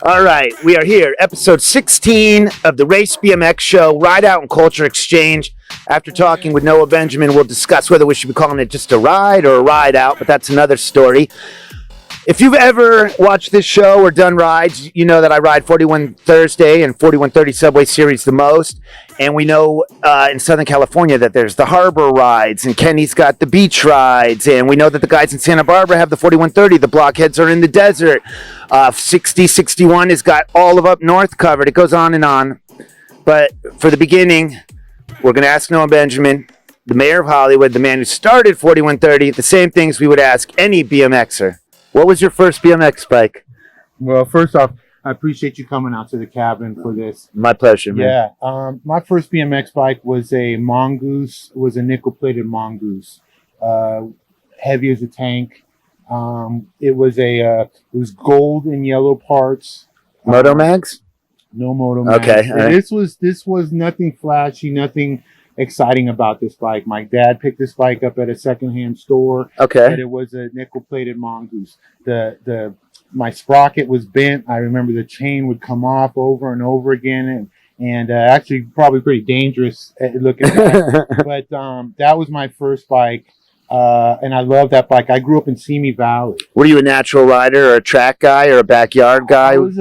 All right, we are here, episode 16 of the Race BMX show, Ride Out and Culture Exchange. After talking with Noah Benjamin, we'll discuss whether we should be calling it just a ride or a ride out, but that's another story. If you've ever watched this show or done rides, you know that I ride 41 Thursday and 4130 Subway Series the most. And we know in Southern California that there's the harbor rides, and Kenny's got the beach rides. And we know that the guys in Santa Barbara have the 4130. The blockheads are in the desert. 6061 has got all of up north covered. It goes on and on. But for the beginning, we're going to ask Noah Benjamin, the mayor of Hollywood, the man who started 4130, the same things we would ask any BMXer. What was your first BMX bike? Well, first off, I appreciate you coming out to the cabin for this. My pleasure, man. Yeah. My first BMX bike was a Mongoose. It was a nickel-plated Mongoose. Heavy as a tank. It was gold and yellow parts. Moto Mags? No Moto Mags. Okay. Right. This was nothing flashy, nothing exciting about this bike. My dad picked this bike up at a secondhand store. Okay. But it was a nickel-plated Mongoose. My sprocket was bent. I remember the chain would come off over and over again, and actually probably pretty dangerous looking back. But that was my first bike, and I love that bike. I grew up in Simi Valley. Were you a natural rider or a track guy or a backyard guy? I was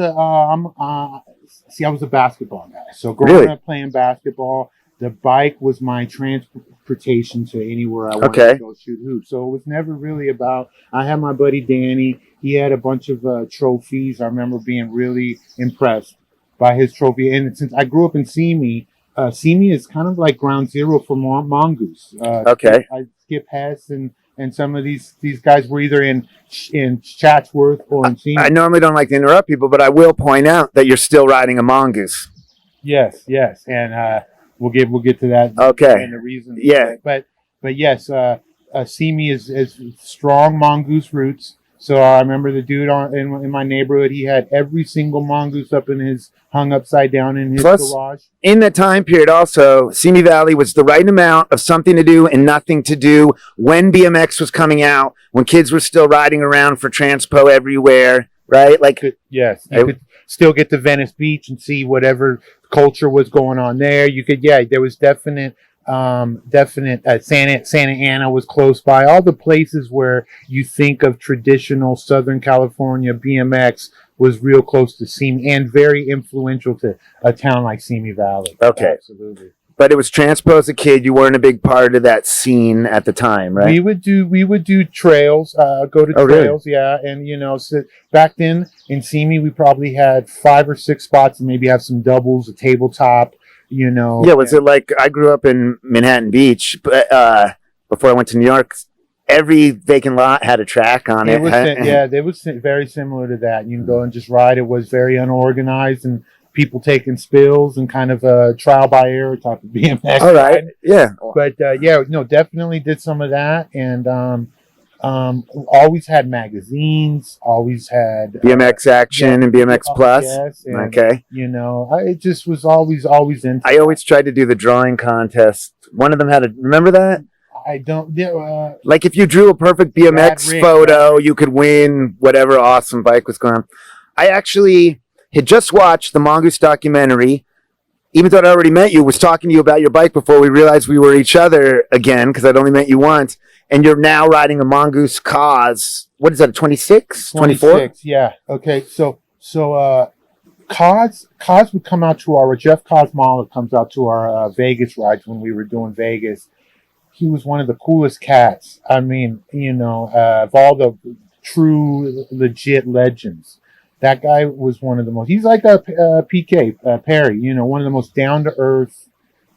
a basketball guy. So growing up playing basketball, the bike was my transportation to anywhere I wanted to go shoot hoops. So it was never really about. I had my buddy Danny. He had a bunch of trophies. I remember being really impressed by his trophy. And since I grew up in Simi, Simi is kind of like ground zero for Mongoose. I Skip Hess and some of these guys were either in Chatsworth or in Simi. I normally don't like to interrupt people, but I will point out that you're still riding a Mongoose. Yes, and we'll get to that. Okay. And the reason. Yeah. But yes, Simi is strong Mongoose roots. So I remember the dude in my neighborhood. He had every single Mongoose hung upside down in his garage. In that time period, also, Simi Valley was the right amount of something to do and nothing to do when BMX was coming out, when kids were still riding around for transpo everywhere, right? Yes, you could still get to Venice Beach and see whatever culture was going on there. There was definite Santa Ana was close by. All the places where you think of traditional Southern California BMX was real close to Simi and very influential to a town like Simi Valley. Okay. Absolutely. But it was transpo as a kid. You weren't a big part of that scene at the time, right? We would do trails, go to trails, really? Yeah. And so back then in Simi, we probably had 5 or 6 spots and maybe have some doubles, a tabletop. Yeah, was it like I grew up in Manhattan Beach, but before I went to New York, every vacant lot had a track on it. It was very similar to that. You can go and just ride. It was very unorganized and people taking spills and kind of a trial by error type of BMX. All right, yeah. But definitely did some of that, and always had magazines, always had BMX Action and BMX Plus. Yes, and, okay. It just was always into. I always tried to do the drawing contest. One of them had remember that? I don't. Like if you drew a perfect BMX photo, you could win whatever awesome bike was going on. I actually had just watched the Mongoose documentary. Even though I already met you, was talking to you about your bike before we realized we were each other again, because I'd only met you once. And you're now riding a Mongoose Cause. What is that, a 26? 24? 26, yeah. Okay, so Cause would come out to our, Jeff Cosmala comes out to our Vegas rides when we were doing Vegas. He was one of the coolest cats. I mean, of all the true, legit legends. That guy was one of the most, he's like a PK, Perry, one of the most down-to-earth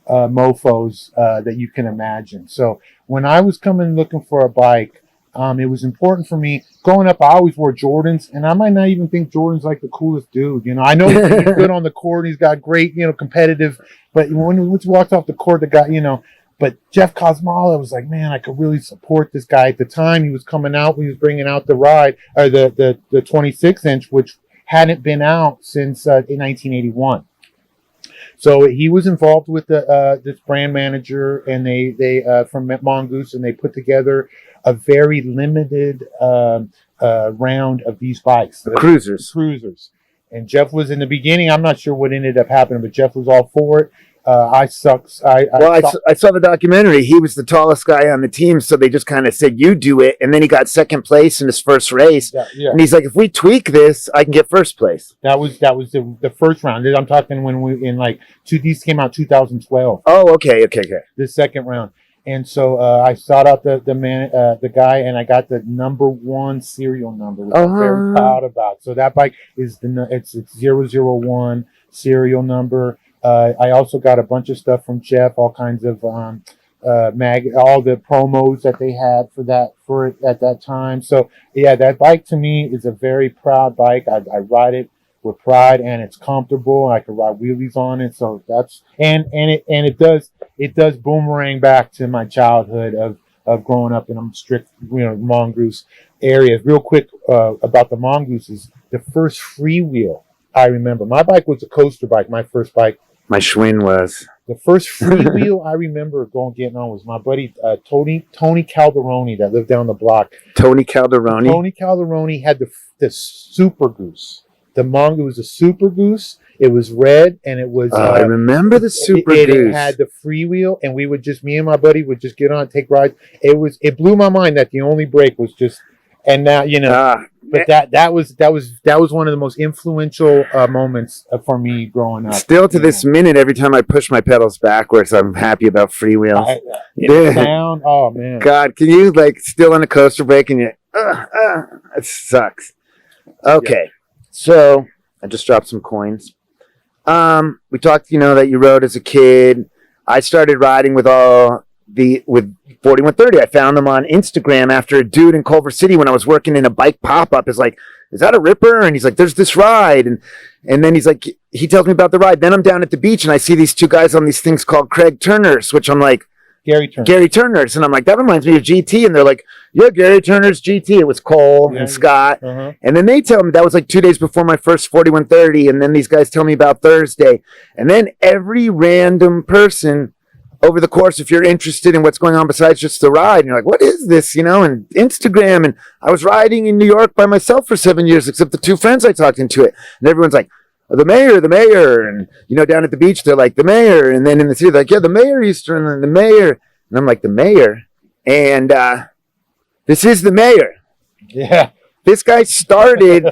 mofos that you can imagine. So when I was coming looking for a bike, it was important for me. Growing up, I always wore Jordans, and I might not even think Jordan's like the coolest dude. I know he's good on the court, he's got great, competitive, but when he walked off the court, the guy, but Jeff Cosmala was like, man, I could really support this guy. At the time, he was coming out, he was bringing out the ride, or the 26-inch, which hadn't been out since 1981. So he was involved with this brand manager, and they from Mongoose, and they put together a very limited round of these bikes, The cruisers. And Jeff was in the beginning. I'm not sure what ended up happening, but Jeff was all for it. I sucks. I saw the documentary. He was the tallest guy on the team, so they just kind of said, "You do it," and then he got second place in his first race. Yeah. And he's like, "If we tweak this, I can get first place." That was the first round. I'm talking when we in like these came out 2012. Oh, okay. The second round. And so I sought out the guy, and I got the number 1 serial number, which I'm very proud about. So that bike is it's 001 serial number. I also got a bunch of stuff from Jeff, all kinds of all the promos that they had for it at that time. So yeah, that bike to me is a very proud bike. I ride it with pride, and it's comfortable. I can ride wheelies on it. So that's it does boomerang back to my childhood of growing up in a strict mongoose area. Real quick about the mongooses, the first freewheel I remember. My bike was a coaster bike. My first bike. My Schwinn was. The first freewheel I remember getting on was my buddy Tony Calderoni that lived down the block. Tony Calderoni. Tony Calderoni had the Super Goose. The Mongo was a Super Goose. It was red, and it was. I remember the Super Goose. It had the freewheel, and me and my buddy would just get on, take rides. It blew my mind that the only break was just, and now But that was one of the most influential moments for me growing up. Still to this minute, every time I push my pedals backwards, I'm happy about freewheels. Sound, oh man! God, can you still on a coaster brake and you? It sucks. Okay, so I just dropped some coins. We talked, that you rode as a kid. I started riding with 4130. I found them on Instagram after a dude in Culver City when I was working in a bike pop-up is like, "Is that a ripper?" And he's like, "There's this ride." And then he tells me about the ride. Then I'm down at the beach and I see these two guys on these things called Craig Turners, which I'm like, Gary Turner's. And I'm like, that reminds me of GT. And they're like, "Yeah, Gary Turner's GT." It was Cole and Scott. Uh-huh. And then they tell me that was 2 days before my first 4130. And then these guys tell me about Thursday. And then every random person over the course, if you're interested in what's going on besides just the ride, and you're like, "What is this?" And Instagram. And I was riding in New York by myself for 7 years, except the two friends I talked into it. And everyone's like, the mayor. And, down at the beach, they're like, "The mayor." And then in the city, they're like, "Yeah, the mayor Eastern and the mayor." And I'm like, "The mayor?" And this is the mayor. Yeah. This guy started,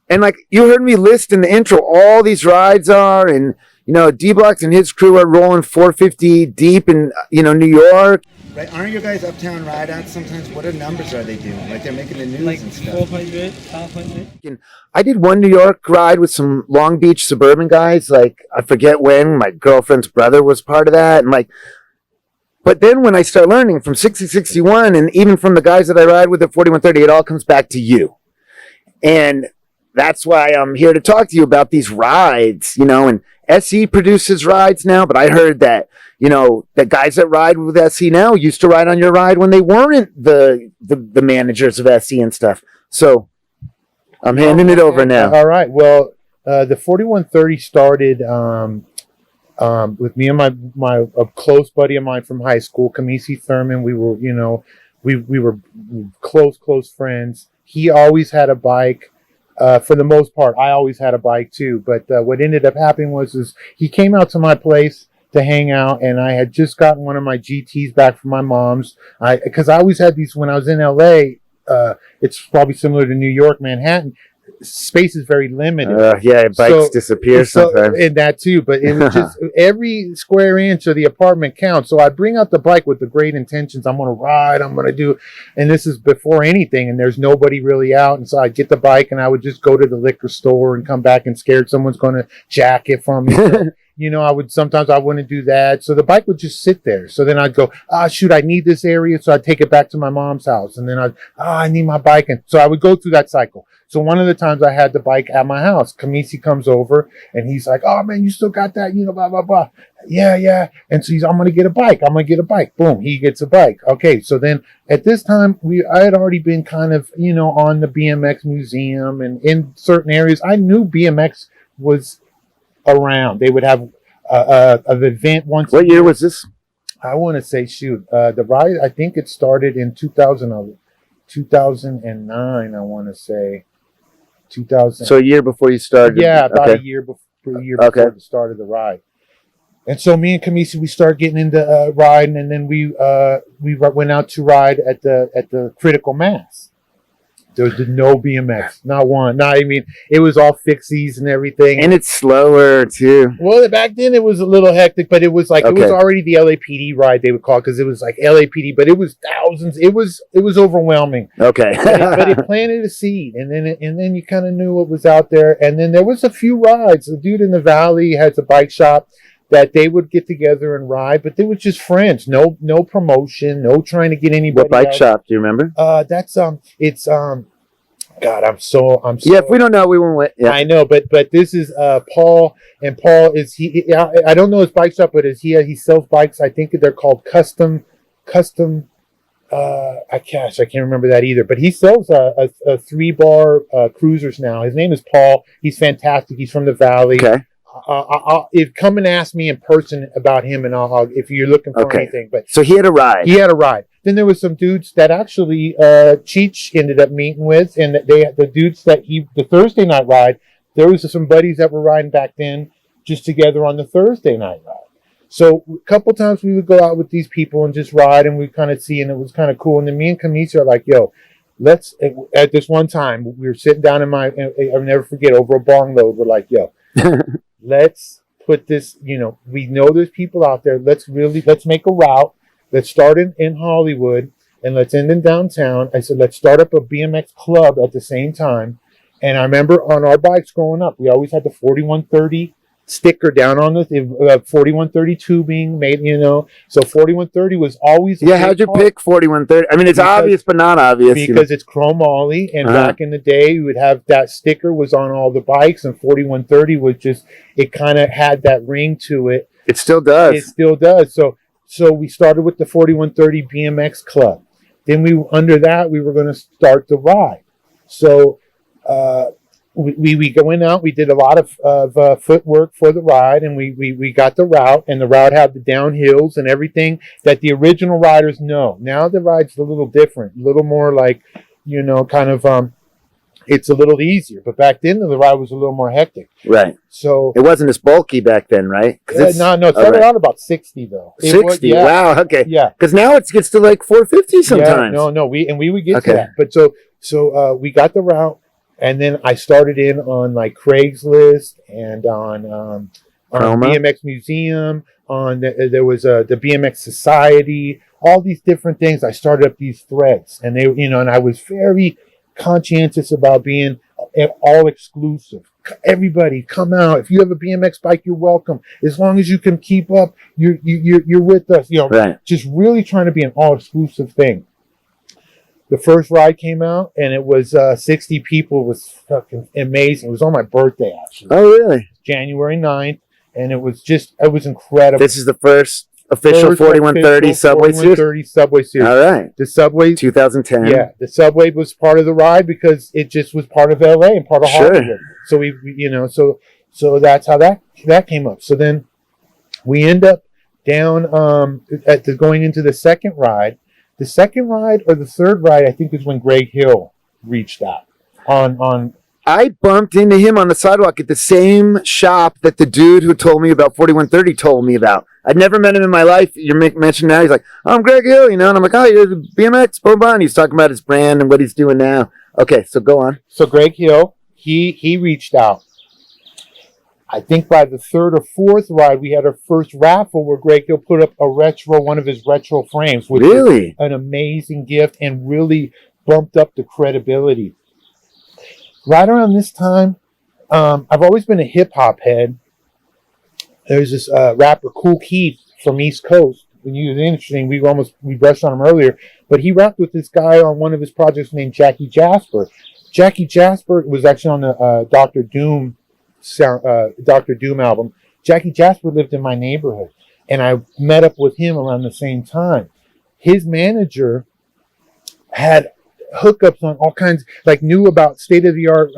and you heard me list in the intro, all these rides are, and, D-Block and his crew are rolling 450 deep in, New York. Right? Aren't you guys uptown ride-outs sometimes? What numbers are they doing? They're making the news and stuff. 400, 500. I did one New York ride with some Long Beach suburban guys. I forget when. My girlfriend's brother was part of that. And but then when I start learning from 6061 and even from the guys that I ride with at 4130, it all comes back to you. And that's why I'm here to talk to you about these rides, and SE produces rides now, but I heard that, the guys that ride with SE now used to ride on your ride when they weren't the managers of SE and stuff. So I'm handing it over now. All right. Well, the 4130 started with me and a close buddy of mine from high school, Kamisi Thurman. We were, we were close friends. He always had a bike. For the most part, I always had a bike too. But what ended up happening was he came out to my place to hang out, and I had just gotten one of my GTs back from my mom's. Because I always had these when I was in LA. It's probably similar to New York, Manhattan. Space is very limited. Bikes disappear sometimes. And that too, but it was just every square inch of the apartment counts. So I bring out the bike with the great intentions. I'm going to ride. I'm going to do, and this is before anything, and there's nobody really out. And so I'd get the bike, and I would just go to the liquor store and come back and scared someone's going to jack it from me. I wouldn't do that. So the bike would just sit there. So then I'd go, shoot, I need this area. So I'd take it back to my mom's house. And then I need my bike. And so I would go through that cycle. So one of the times I had the bike at my house, Kamisi comes over and he's like, "Oh man, you still got that, blah, blah, blah." Yeah. And so I'm going to get a bike. Boom. He gets a bike. Okay. So then at this time I had already been kind of, on the BMX museum and in certain areas. I knew BMX was around. They would have an event once. What year was this? I want to say, shoot, the ride, I think it started in 2009, I want to say. 2000. So a year before you started. Yeah, about Okay. a year before Okay. the start of the ride. And so me and Kamisi, we started getting into riding, and then we went out to ride at the Critical Mass. There was no BMX, not one. Not, I mean, it was all fixies and everything. And it's slower too. Well, back then it was a little hectic, but it was like it was Okay. already the LAPD ride, they would call it, because it was like LAPD, but it was thousands. It was overwhelming. Okay. But it planted a seed, and then you kind of knew what was out there. And then there was a few rides. The dude in the valley has a bike shop that they would get together and ride, but they were just friends. No promotion, no trying to get anybody. What bike else. shop? Do you remember? That's it's God, I'm so. Yeah, if we don't know, we won't wait. Yeah. I know, but this is Paul, and Paul is he. I don't know his bike shop, but he sells bikes. I think they're called custom. I can't remember that either. But he sells a 3-bar cruisers now. His name is Paul. He's fantastic. He's from the valley. Okay. If come and ask me in person about him, and I'll if you're looking for Okay. anything. But So he had a ride. he had a ride. Then there was some dudes that actually Cheech ended up meeting with, and the dudes that the Thursday night ride. There was some buddies that were riding back then, just together on the Thursday night ride. So a couple times we would go out with these people and just ride, and we kind of see, and it was kind of cool. And then me and Kamisa are like, "Yo, let's." At this one time, we were sitting down I'll never forget, over a bong load. We're like, "Yo, let's put this. We know there's people out there. Let's make a route. Let's start in Hollywood, and let's end in downtown." I said, "Let's start up a BMX club at the same time." And I remember on our bikes growing up, we always had the 4130 sticker down on the 4130 tubing made, so 4130 was always How'd you pick 4130? I mean, it's obvious, but not obvious. Because it's chrome ollie, and back in the day, you would have that sticker was on all the bikes, and 4130 was just, it kind of had that ring to it. It still does. It still does. So we started with the 4130 BMX club. Then under that, we were going to start the ride. So we went out, we did a lot of footwork for the ride, and we got the route, and the route had the downhills and everything that the original riders know. Now the ride's a little different, a little more like, kind of, it's a little easier. But back then the ride was a little more hectic. Right. So it wasn't as bulky back then, right? No, it started out about 60 though. 60? Yeah. Wow, okay. Yeah. Because now it gets to like 450 sometimes. Yeah, no, we would get to that. But so we got the route. And then I started in on like Craigslist and on BMX Museum. There was the BMX Society. All these different things. I started up these threads, and and I was very conscientious about being all exclusive. Everybody, come out. If you have a BMX bike, you're welcome. As long as you can keep up, you're with us. Right. Just really trying to be an all exclusive thing. The first ride came out, and it was 60 people. It was fucking amazing. It was on my birthday, actually. Oh, really? January 9th, and it was incredible. This is the first official 4130 Subway Series? 4130 Subway Series. All right. The Subway. 2010. Yeah, the Subway was part of the ride because it just was part of LA and part of Hollywood. So so that's how that came up. So then we end up down going into the second ride. The second ride or the third ride, I think, is when Greg Hill reached out on. I bumped into him on the sidewalk at the same shop that the dude who told me about 4130 told me about. I'd never met him in my life. You're mentioning now. He's like, "Oh, I'm Greg Hill," and I'm like, "Oh, you're the BMX, boom." He's talking about his brand and what he's doing now. Okay, so go on. So Greg Hill, he reached out. I think by the third or fourth ride, we had our first raffle where Greg Hill put up one of his retro frames, which was an amazing gift and really bumped up the credibility. Right around this time, I've always been a hip hop head. There's this rapper, Kool Keith from East Coast. When he was interesting, we brushed on him earlier, but he rapped with this guy on one of his projects named Jackie Jasper. Jackie Jasper was actually on the Dr. Doom album. Jackie Jasper lived in my neighborhood, and I met up with him around the same time. His manager had hookups on all kinds, like knew about state-of-the-art,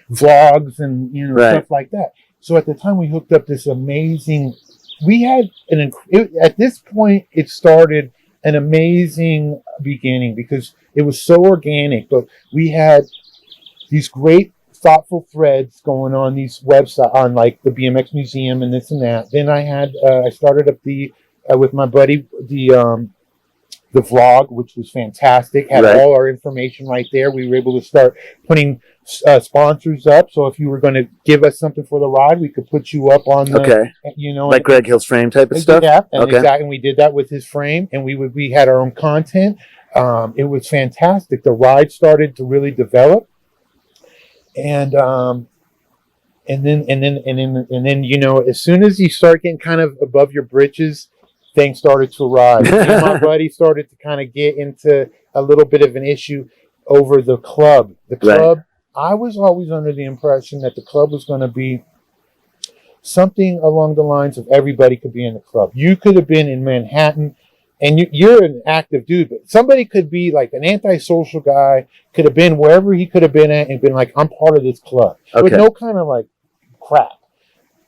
vlogs and stuff like that. So at the time, we hooked up this amazing we had at this point it started an amazing beginning because it was so organic, but we had these great thoughtful threads going on these websites on like the BMX museum and this and that. Then I started up with my buddy the vlog, which was fantastic, had all our information right there. We were able to start putting sponsors up. So if you were going to give us something for the ride, we could put you up on the, like Greg Hill's frame type of stuff. Yeah, and exactly. And we did that with his frame, and we had our own content. It was fantastic. The ride started to really develop, and then you know, as soon as you start getting kind of above your britches, things started to rise. Me and my buddy started to kind of get into a little bit of an issue over the club. The club, I was always under the impression that the club was going to be something along the lines of everybody could be in the club. You could have been in Manhattan, and you're an active dude, but somebody could be like an antisocial guy, could have been wherever he could have been at and been like, I'm part of this club. With no kind of like crap.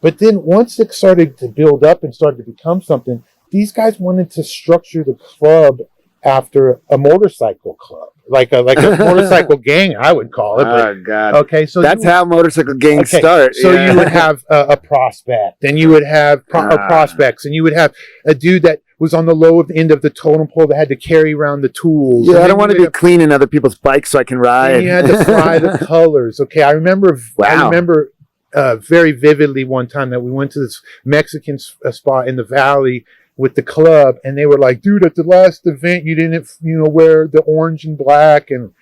But then once it started to build up and started to become something, these guys wanted to structure the club after a motorcycle club, like a motorcycle gang, I would call it. Oh God! Okay, so that's how motorcycle gangs start. So you would have a prospect, and you would have prospects, and you would have a dude that was on the low end of the totem pole that had to carry around the tools. Yeah, I don't want to be cleaning other people's bikes so I can ride. And you had to fly the colors. Okay, I remember. I remember very vividly one time that we went to this Mexican spot in the valley with the club, and they were like, dude, at the last event you didn't wear the orange and black, and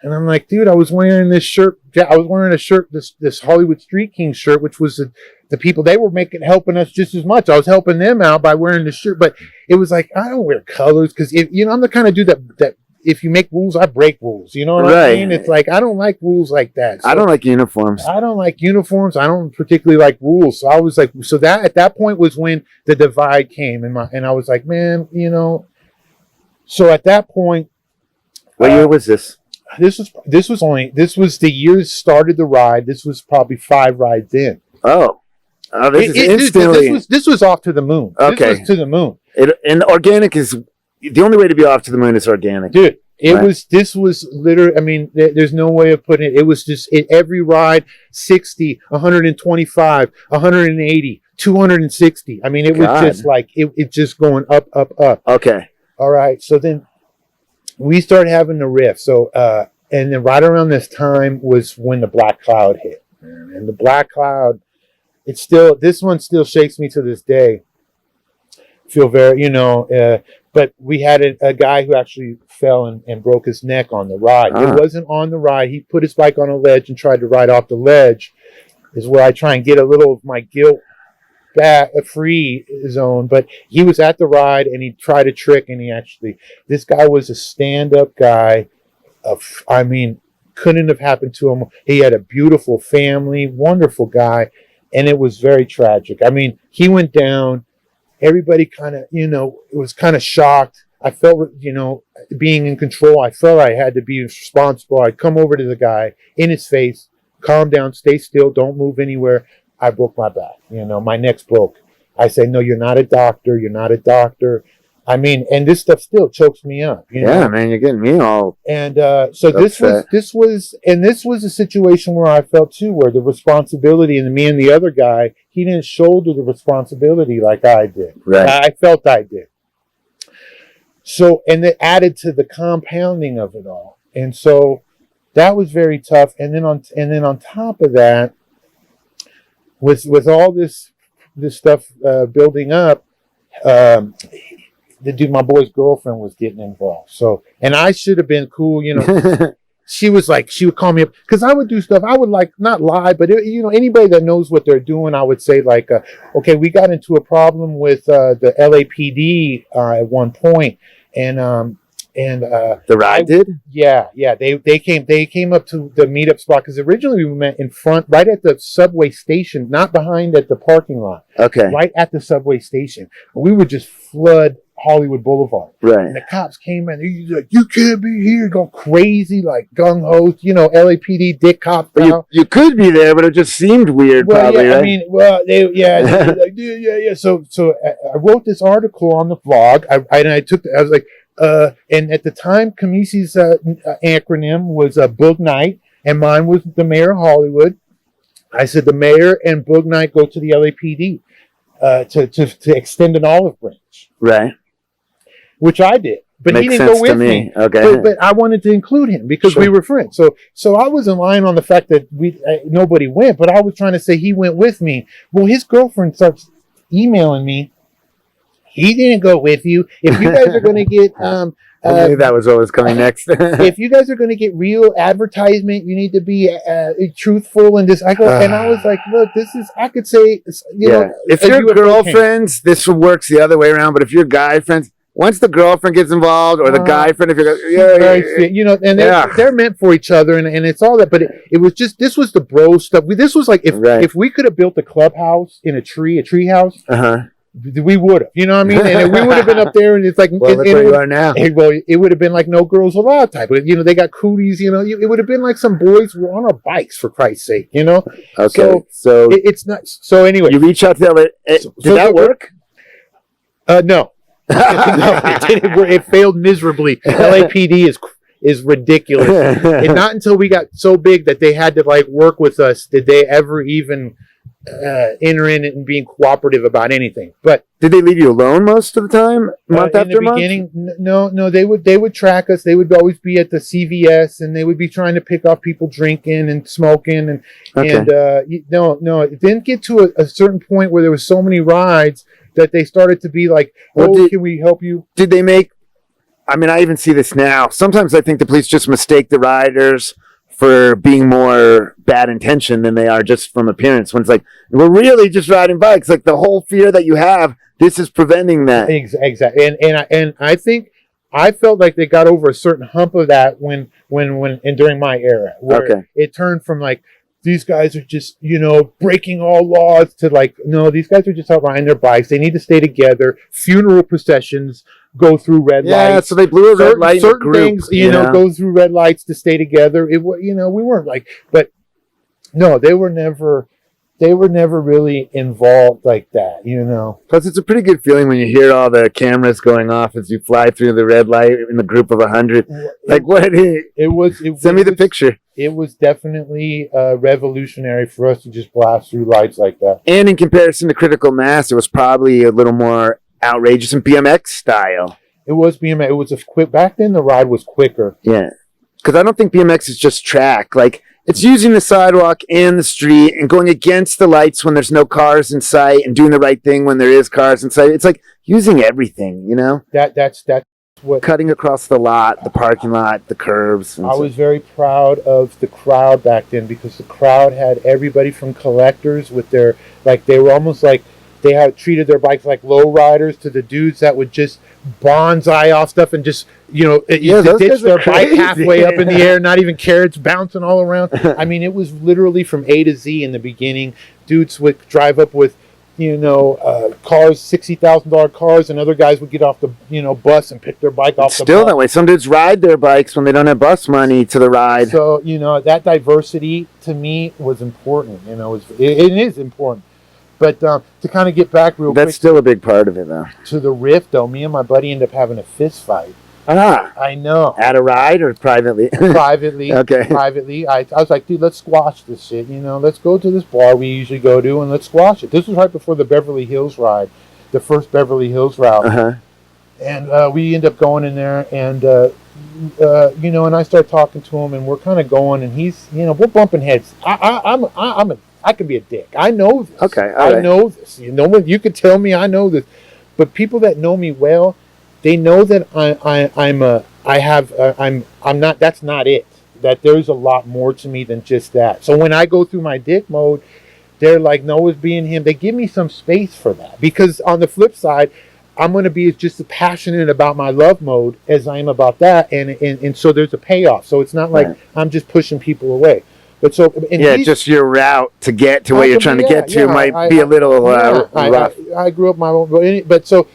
I'm like, dude, I was wearing this shirt. I was wearing a shirt, this Hollywood Street King shirt, which was the people, they were helping us just as much. I was helping them out by wearing the shirt, but it was like, I don't wear colors because I'm the kind of dude that if you make rules, I break rules. You know what I mean? It's like, I don't like rules like that. So, I don't like uniforms. I don't particularly like rules. So I was like, so that at that point was when the divide came and I was like, man, so at that point. What year was this? This was the year started the ride. This was probably 5 rides in. This was off to the moon. Okay. This was to the moon. And organic is the only way to be off to the moon is organic. Dude, this was literally, I mean, there's no way of putting it. It was just every ride, 60, 125, 180, 260. I mean, it was just like, it just going up, up, up. Okay. All right. So then we started having the riff. So, and then right around this time was when the black cloud hit. And the black cloud, this one still shakes me to this day. Feel very, but we had a guy who actually fell and broke his neck on the ride. It wasn't on the ride. He put his bike on a ledge and tried to ride off the ledge, is where I try and get a little of my guilt back, a free zone. But he was at the ride and he tried a trick, and this guy was a stand-up guy. Couldn't have happened to him. He had a beautiful family, wonderful guy, and it was very tragic. I mean, he went down. Everybody kind of, was kind of shocked. I felt, being in control. I felt I had to be responsible. I'd come over to the guy in his face, calm down, stay still, don't move anywhere. I broke my back. My neck's broke. I say, no, you're not a doctor. You're not a doctor. I mean, and this stuff still chokes me up. Yeah, man, you're getting me all. And so upset. this was a situation where I felt too, where the responsibility, and me and the other guy, he didn't shoulder the responsibility like I did. Right. I felt I did. So, and it added to the compounding of it all, and so that was very tough. And then on top of that, with all this stuff building up. My boy's girlfriend was getting involved. So, and I should have been cool, She would call me up because I would do stuff. I would not lie, but anybody that knows what they're doing, I would say okay, we got into a problem with the LAPD at one point, and the ride did? Yeah. They came up to the meetup spot because originally we met in front, right at the subway station, not behind at the parking lot. Okay. Right at the subway station. We would just flood Hollywood Boulevard. Right. And the cops came in. He's like, "You can't be here!" Go crazy, like gung ho, LAPD dick cop. You could be there, but it just seemed weird. Well, probably, yeah, right? I mean, well, they like, yeah. So I wrote this article on the blog. I was like, and at the time, Kamisi's acronym was Boog Night, and mine was the mayor of Hollywood. I said the mayor and Boog Night go to the LAPD to extend an olive branch. Right. Which I did. But Makes he didn't sense go with to me. me. Okay. But I wanted to include him because Sure. we were friends. So I wasn't lying on the fact that nobody went, but I was trying to say he went with me. Well, his girlfriend starts emailing me. He didn't go with you. If you guys are going to get I knew that was what was coming next. if you guys are going to get real advertisement, you need to be truthful and just. And I was like, look, this is. I could say, if your girlfriends, this works the other way around. But if your guy friends, once the girlfriend gets involved, or the guy friend, if you're, and they're meant for each other, and it's all that. But it was just, this was the bro stuff. This was like if we could have built a clubhouse in a tree house. We would have, you know what I mean? And we would have been up there, and it's like, well, look where you are now. Well, it would have been like No Girls Allowed type. They got cooties, it would have been like some boys were on our bikes, for Christ's sake, Okay, so it's not. So anyway, you reach out to LA. Did that work? No. No, it didn't work. It failed miserably. LAPD is ridiculous. And not until we got so big that they had to like work with us did they ever even enter in and being cooperative about anything. But did they leave you alone most of the time, month after month? In the beginning, no, they would track us. They would always be at the CVS, and they would be trying to pick off people drinking and smoking, and it didn't get to a certain point where there was so many rides that they started to be like, can we help you? Did they make? I mean, I even see this now. Sometimes I think the police just mistake the riders for being more bad intention than they are just from appearance. When it's like, we're really just riding bikes. Like the whole fear that you have, this is preventing that. Exactly. And I think I felt like they got over a certain hump of that when during my era, where it turned from like, these guys are just, breaking all laws to like, no, these guys are just out riding their bikes. They need to stay together. Funeral processions go through red lights. Yeah, so they blew a red light. Certain things, go through red lights to stay together. It was, we weren't like, but no, they were never really involved like that, Plus, it's a pretty good feeling when you hear all the cameras going off as you fly through the red light in the group of 100. Like, what? Send me the picture. It was definitely revolutionary for us to just blast through lights like that. And in comparison to Critical Mass, it was probably a little more outrageous and BMX style. It was BMX. It was back then the ride was quicker. Yeah. Because I don't think BMX is just track. Like, it's using the sidewalk and the street and going against the lights when there's no cars in sight and doing the right thing when there is cars in sight. It's like using everything, That's what, cutting across the lot, the parking lot, the curbs. I was very proud of the crowd back then because the crowd had everybody from collectors with their, like, they were almost like they had treated their bikes like low riders to the dudes that would just bonsai off stuff and just, ditch their bike halfway up in the air, not even care, it's bouncing all around. I mean, it was literally from A to Z in the beginning. Dudes would drive up with, cars, $60,000 cars, and other guys would get off the, bus and pick their bike off the bus. Still that way. Some dudes ride their bikes when they don't have bus money to the ride. So, that diversity to me was important. It is important. But to kind of get back real quick. That's still a big part of it, though. To the riff, though, me and my buddy ended up having a fist fight. I know. At a ride or privately? Privately. Okay. Privately. I was like, dude, let's squash this shit. Let's go to this bar we usually go to and let's squash it. This was right before the Beverly Hills ride, the first Beverly Hills route. And we end up going in there and, and I start talking to him and we're kind of going and he's, we're bumping heads. I can be a dick. I know this. Okay. I know this. You could tell me I know this. But people that know me well, they know that I'm not, that's not it. That there's a lot more to me than just that. So when I go through my dick mode, they're like, Noah's being him. They give me some space for that. Because on the flip side, I'm going to be just as passionate about my love mode as I am about that. And so there's a payoff. So it's not like I'm just pushing people away. But so, just your route to get to where you're trying to get to might be a little rough. I grew up my own, but so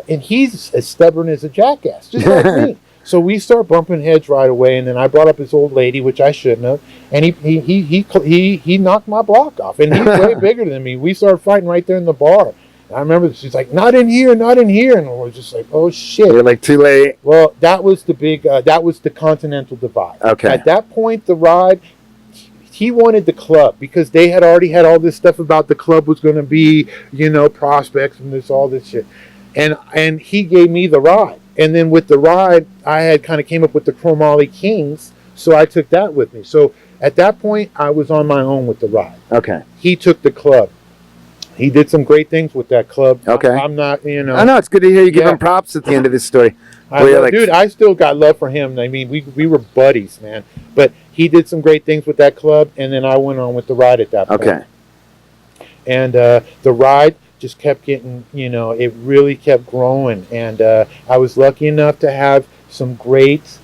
and he's as stubborn as a jackass, just like me. So we start bumping heads right away, and then I brought up his old lady, which I shouldn't have, and he knocked my block off, and he's way bigger than me. We started fighting right there in the bar. And I remember she's like, "Not in here, not in here," and we're just like, "Oh shit!" You're like too late. Well, that was the big, that was the Continental Divide. Okay. At that point, the ride, he wanted the club because they had already had all this stuff about the club was going to be, prospects and all this shit, and he gave me the ride. And then with the ride, I had kind of came up with the Chromoly Kings, so I took that with me. So at that point, I was on my own with the ride. Okay. He took the club. He did some great things with that club. Okay. I'm not, I know it's good to hear you give him props at the end of this story. Dude, I still got love for him. I mean, we were buddies, man. But he did some great things with that club, and then I went on with the ride at that point. Okay. And the ride just kept getting, it really kept growing. And I was lucky enough to have some great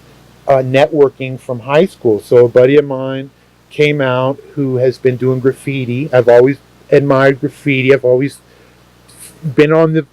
networking from high school. So a buddy of mine came out who has been doing graffiti. I've always admired graffiti. I've always been on the,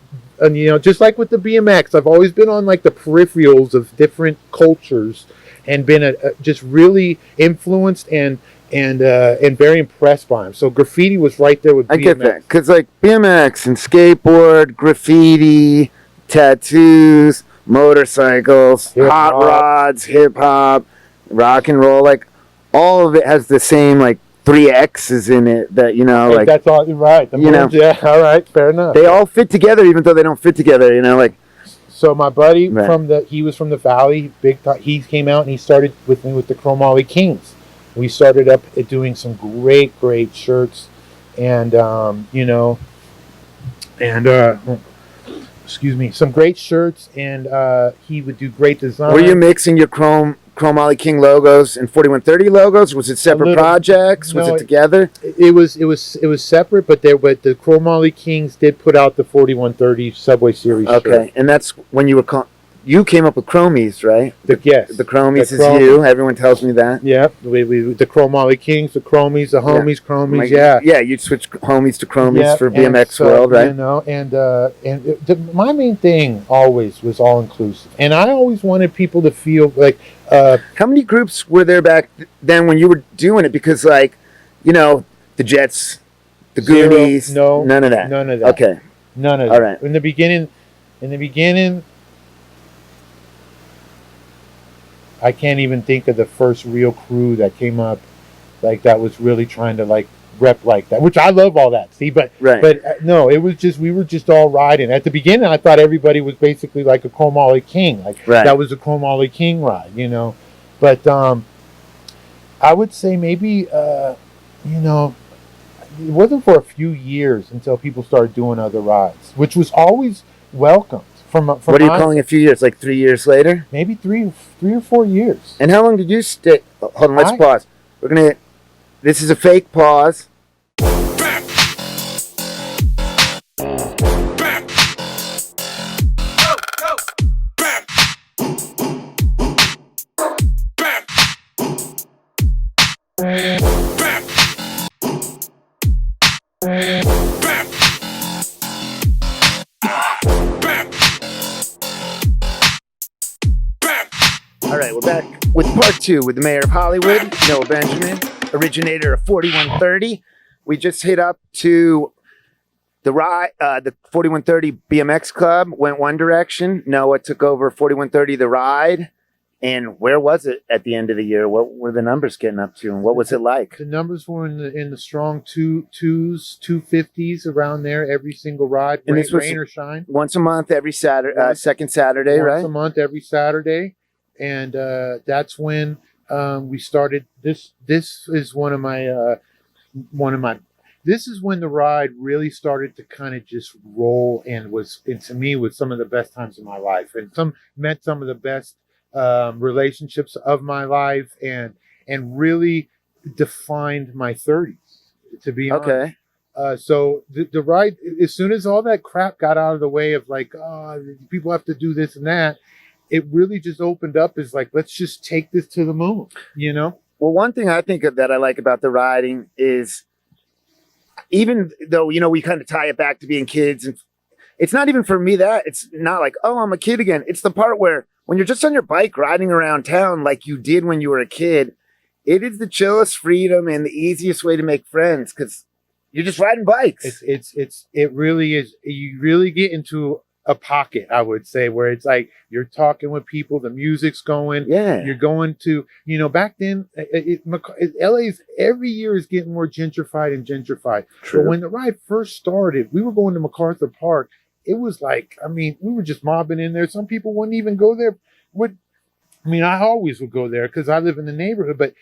just like with the BMX, I've always been on like the peripherals of different cultures and been just really influenced and very impressed by him. So graffiti was right there with BMX. I get that, because like BMX and skateboard, graffiti, tattoos, motorcycles, hot rods, hip hop, rock and roll, like all of it has the same like 3 X's in it that like that's all right. Yeah, all right, fair enough. They all fit together, even though they don't fit together. Like. So my buddy he was from the Valley, he came out and he started with me with the Chromoly Kings. We started up at doing some great shirts, and excuse me, some great shirts, and he would do great design. Were you mixing your Chromoly King logos and 4130 logos? Was it separate projects? Was it together? It was separate, but the Chromoly Kings did put out the 4130 Subway Series. Okay, shirt. And that's when you came up with Chromies, right? Yes. The Chromies is you. Everyone tells me that. Yeah. The Chromoly Kings, the Chromies, the Homies, Chromies. Yeah, you switched Homies to Chromies for BMX World, right? My main thing always was all inclusive, and I always wanted people to feel like. How many groups were there back then when you were doing it? Because the Jets, the Goonies, none of that. None of that. Okay. None of that. All right. In the beginning, I can't even think of the first real crew that came up like that was really trying to like rep like that, which I love all that. See, but no, it was just we were just all riding. At the beginning, I thought everybody was basically like a Chromoly King, that was a Chromoly King ride, But I would say maybe it wasn't for a few years until people started doing other rides, which was always welcomed. From what are you calling a few years? Like 3 years later? Maybe three or 4 years. And how long did you stay? Hold on, let's pause. This is a fake pause. All right, we're back with part 2 with the mayor of Hollywood, Noah Benjamin, originator of 4130. We just hit up to the 4130 BMX Club, went one direction. Noah took over 4130 the ride. And where was it at the end of the year? What were the numbers getting up to, and what was it like? The numbers were in the strong 250s around there every single ride, and this was rain or shine. Once a month, every Saturday, second Saturday, right? Once a month, every Saturday. And that's when we started. This is one of my. This is when the ride really started to kind of just roll, and to me was some of the best times of my life, and met some of the best relationships of my life, and really defined my 30s. To be honest. Okay. So the ride, as soon as all that crap got out of the way of like, people have to do this and that. It really just opened up as like, let's just take this to the moon, Well, one thing I think of that I like about the riding is, even though, we kind of tie it back to being kids, and it's not even for me that it's not like, oh, I'm a kid again. It's the part where when you're just on your bike riding around town like you did when you were a kid, it is the chillest freedom and the easiest way to make friends because you're just riding bikes. It really is. You really get into a pocket, I would say, where it's like you're talking with people, the music's going. Yeah. You're going to, back then, LA's every year is getting more gentrified and gentrified. True. But when the ride first started, we were going to MacArthur Park. It was like, we were just mobbing in there. Some people wouldn't even go there. I always would go there because I live in the neighborhood, but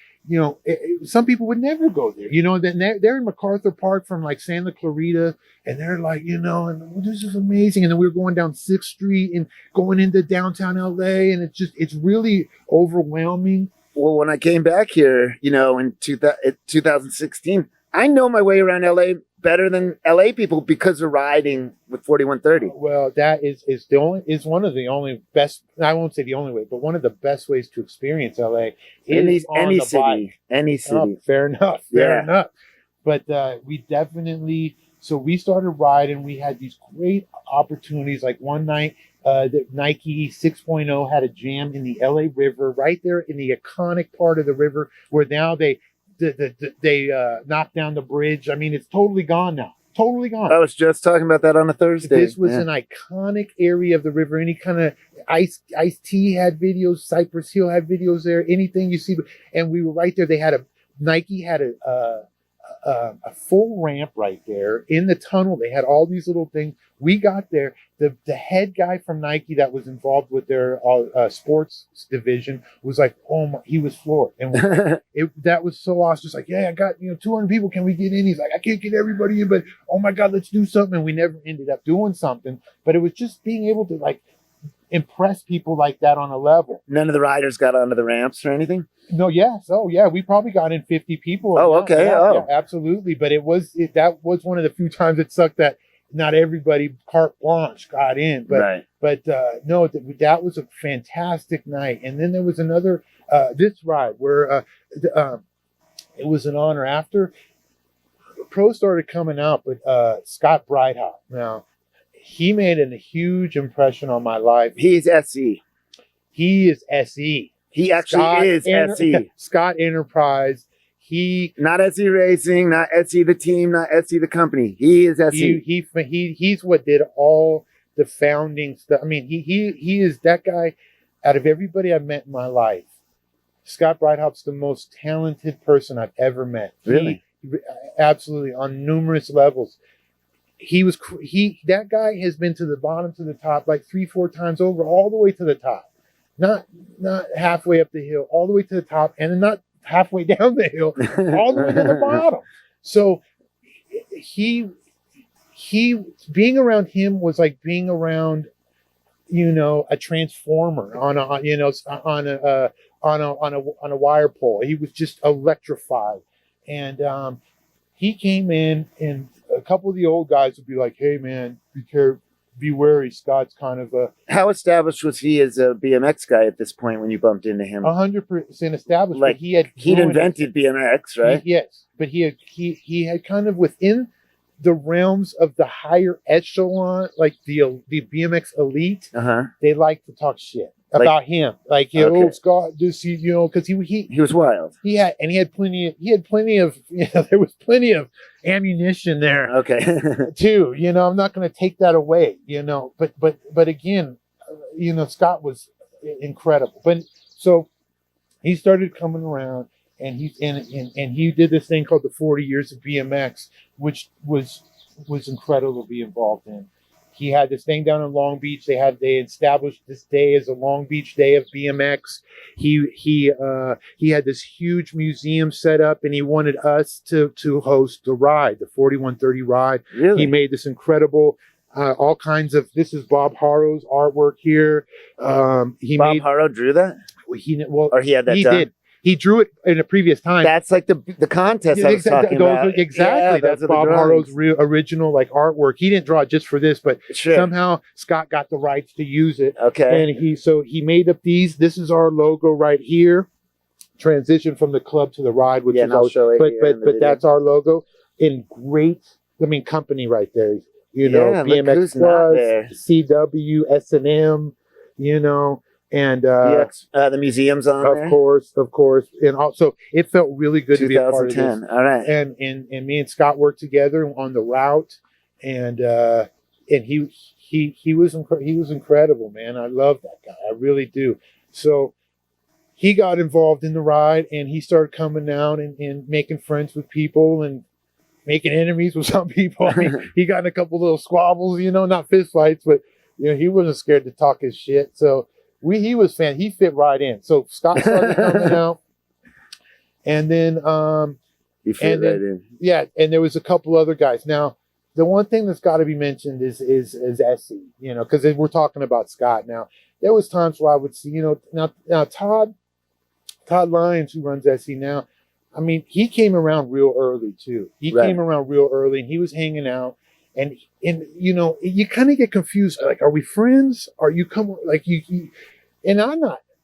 some people would never go there. Then they're in MacArthur Park from like Santa Clarita, and they're like, and this is amazing. And then we were going down 6th Street and going into downtown LA, and it's really overwhelming. Well, when I came back here, in 2016, I know my way around LA better than LA people because of riding with 4130. Well, that is one of the only best. I won't say the only way, but one of the best ways to experience LA is on the bike. Any city. Oh, fair enough. But we definitely. So we started riding. We had these great opportunities. Like one night, the Nike 6.0 had a jam in the LA River, right there in the iconic part of the river, where now they knocked down the bridge. It's totally gone now. Totally gone. I was just talking about that on a Thursday. This was an iconic area of the river. Any kind of Ice-T had videos. Cypress Hill had videos there. Anything you see. And we were right there. Nike had a full ramp right there in the tunnel. They had all these little things. We got there. The head guy from Nike that was involved with their sports division was like, he was floored. And that was so awesome. Just like, I got 200 people. Can we get in? He's like, I can't get everybody in, but oh my God, let's do something. And we never ended up doing something. But it was just being able to like impress people like that on a level. None of the riders got onto the ramps or anything? No, yes. Oh, yeah. We probably got in 50 people. Oh, okay. Yeah, absolutely. But that was one of the few times it sucked that not everybody carte blanche got in. But, right. No, that was a fantastic night. And then there was another, this ride where it was an honor after pros started coming out, but Scott Breithaupt. Now, he made a huge impression on my life. He's SE. He is SE. He actually is SE. Scott Enterprise. Not SE Racing, not SE the team, not SE the company. He is SE. He's what did all the founding stuff. He is that guy. Out of everybody I've met in my life, Scott Breithaupt's the most talented person I've ever met. Really? Absolutely, on numerous levels. That guy has been to the bottom to the top like 3-4 times over, all the way to the top. Not halfway up the hill, all the way to the top, and not halfway down the hill, all the way to the bottom. So he being around him was like being around, a transformer on a wire pole. He was just electrified, and he came in, and a couple of the old guys would be like, "Hey, man, be wary. Scott's kind of a..." How established was he as a BMX guy at this point when you bumped into him? 100% established. Like he'd invented BMX, right? Yes, but he had kind of within the realms of the higher echelon, like the BMX elite. They like to talk shit about him, like Scott, because he was wild. He had plenty of there was plenty of ammunition there. Okay. Too, I'm not going to take that away, but again, Scott was incredible. But so he started coming around, and he did this thing called the 40 years of BMX, which was incredible to be involved in. He had this thing down in Long Beach. They established this day as a Long Beach Day of BMX. He had this huge museum set up, and he wanted us to host the ride, the 4130 ride. Really? He made this incredible, all kinds of. This is Bob Harrow's artwork here. Bob Harrow drew that. Or he had that he done? did. He drew it in a previous time. That's like the contest I was talking about. Exactly. That's Bob Harrow's original artwork. He didn't draw it just for this, but somehow Scott got the rights to use it. Okay. And he made up these. This is our logo right here. Transition from the club to the ride, which is I'll show it. But that's our logo in great. Company right there. you know, Yeah, look BMX who's not Plus, there. CW, S&M, you know, and The museum's on there. of course, and also it felt really good to be a part of this. 2010. All right. And me and Scott worked together on the route, and he was incredible, man. I love that guy, I really do. So he got involved in the ride, and he started coming out and making friends with people and making enemies with some people. I mean, he got in a couple little squabbles, you know, not fist fights, but you know, he wasn't scared to talk his shit. So he was he fit right in. So Scott started coming out, and then He fit right in. yeah, and there was a couple other guys. Now, the one thing that's got to be mentioned is Essie, you know, because we're talking about Scott now. There was times where I would see, you know, now Todd Lyons, who runs Essie now, I mean, he came around real early too. He came around real early, and he was hanging out, and you know, you kind of get confused. Like, are we friends? Are you you? And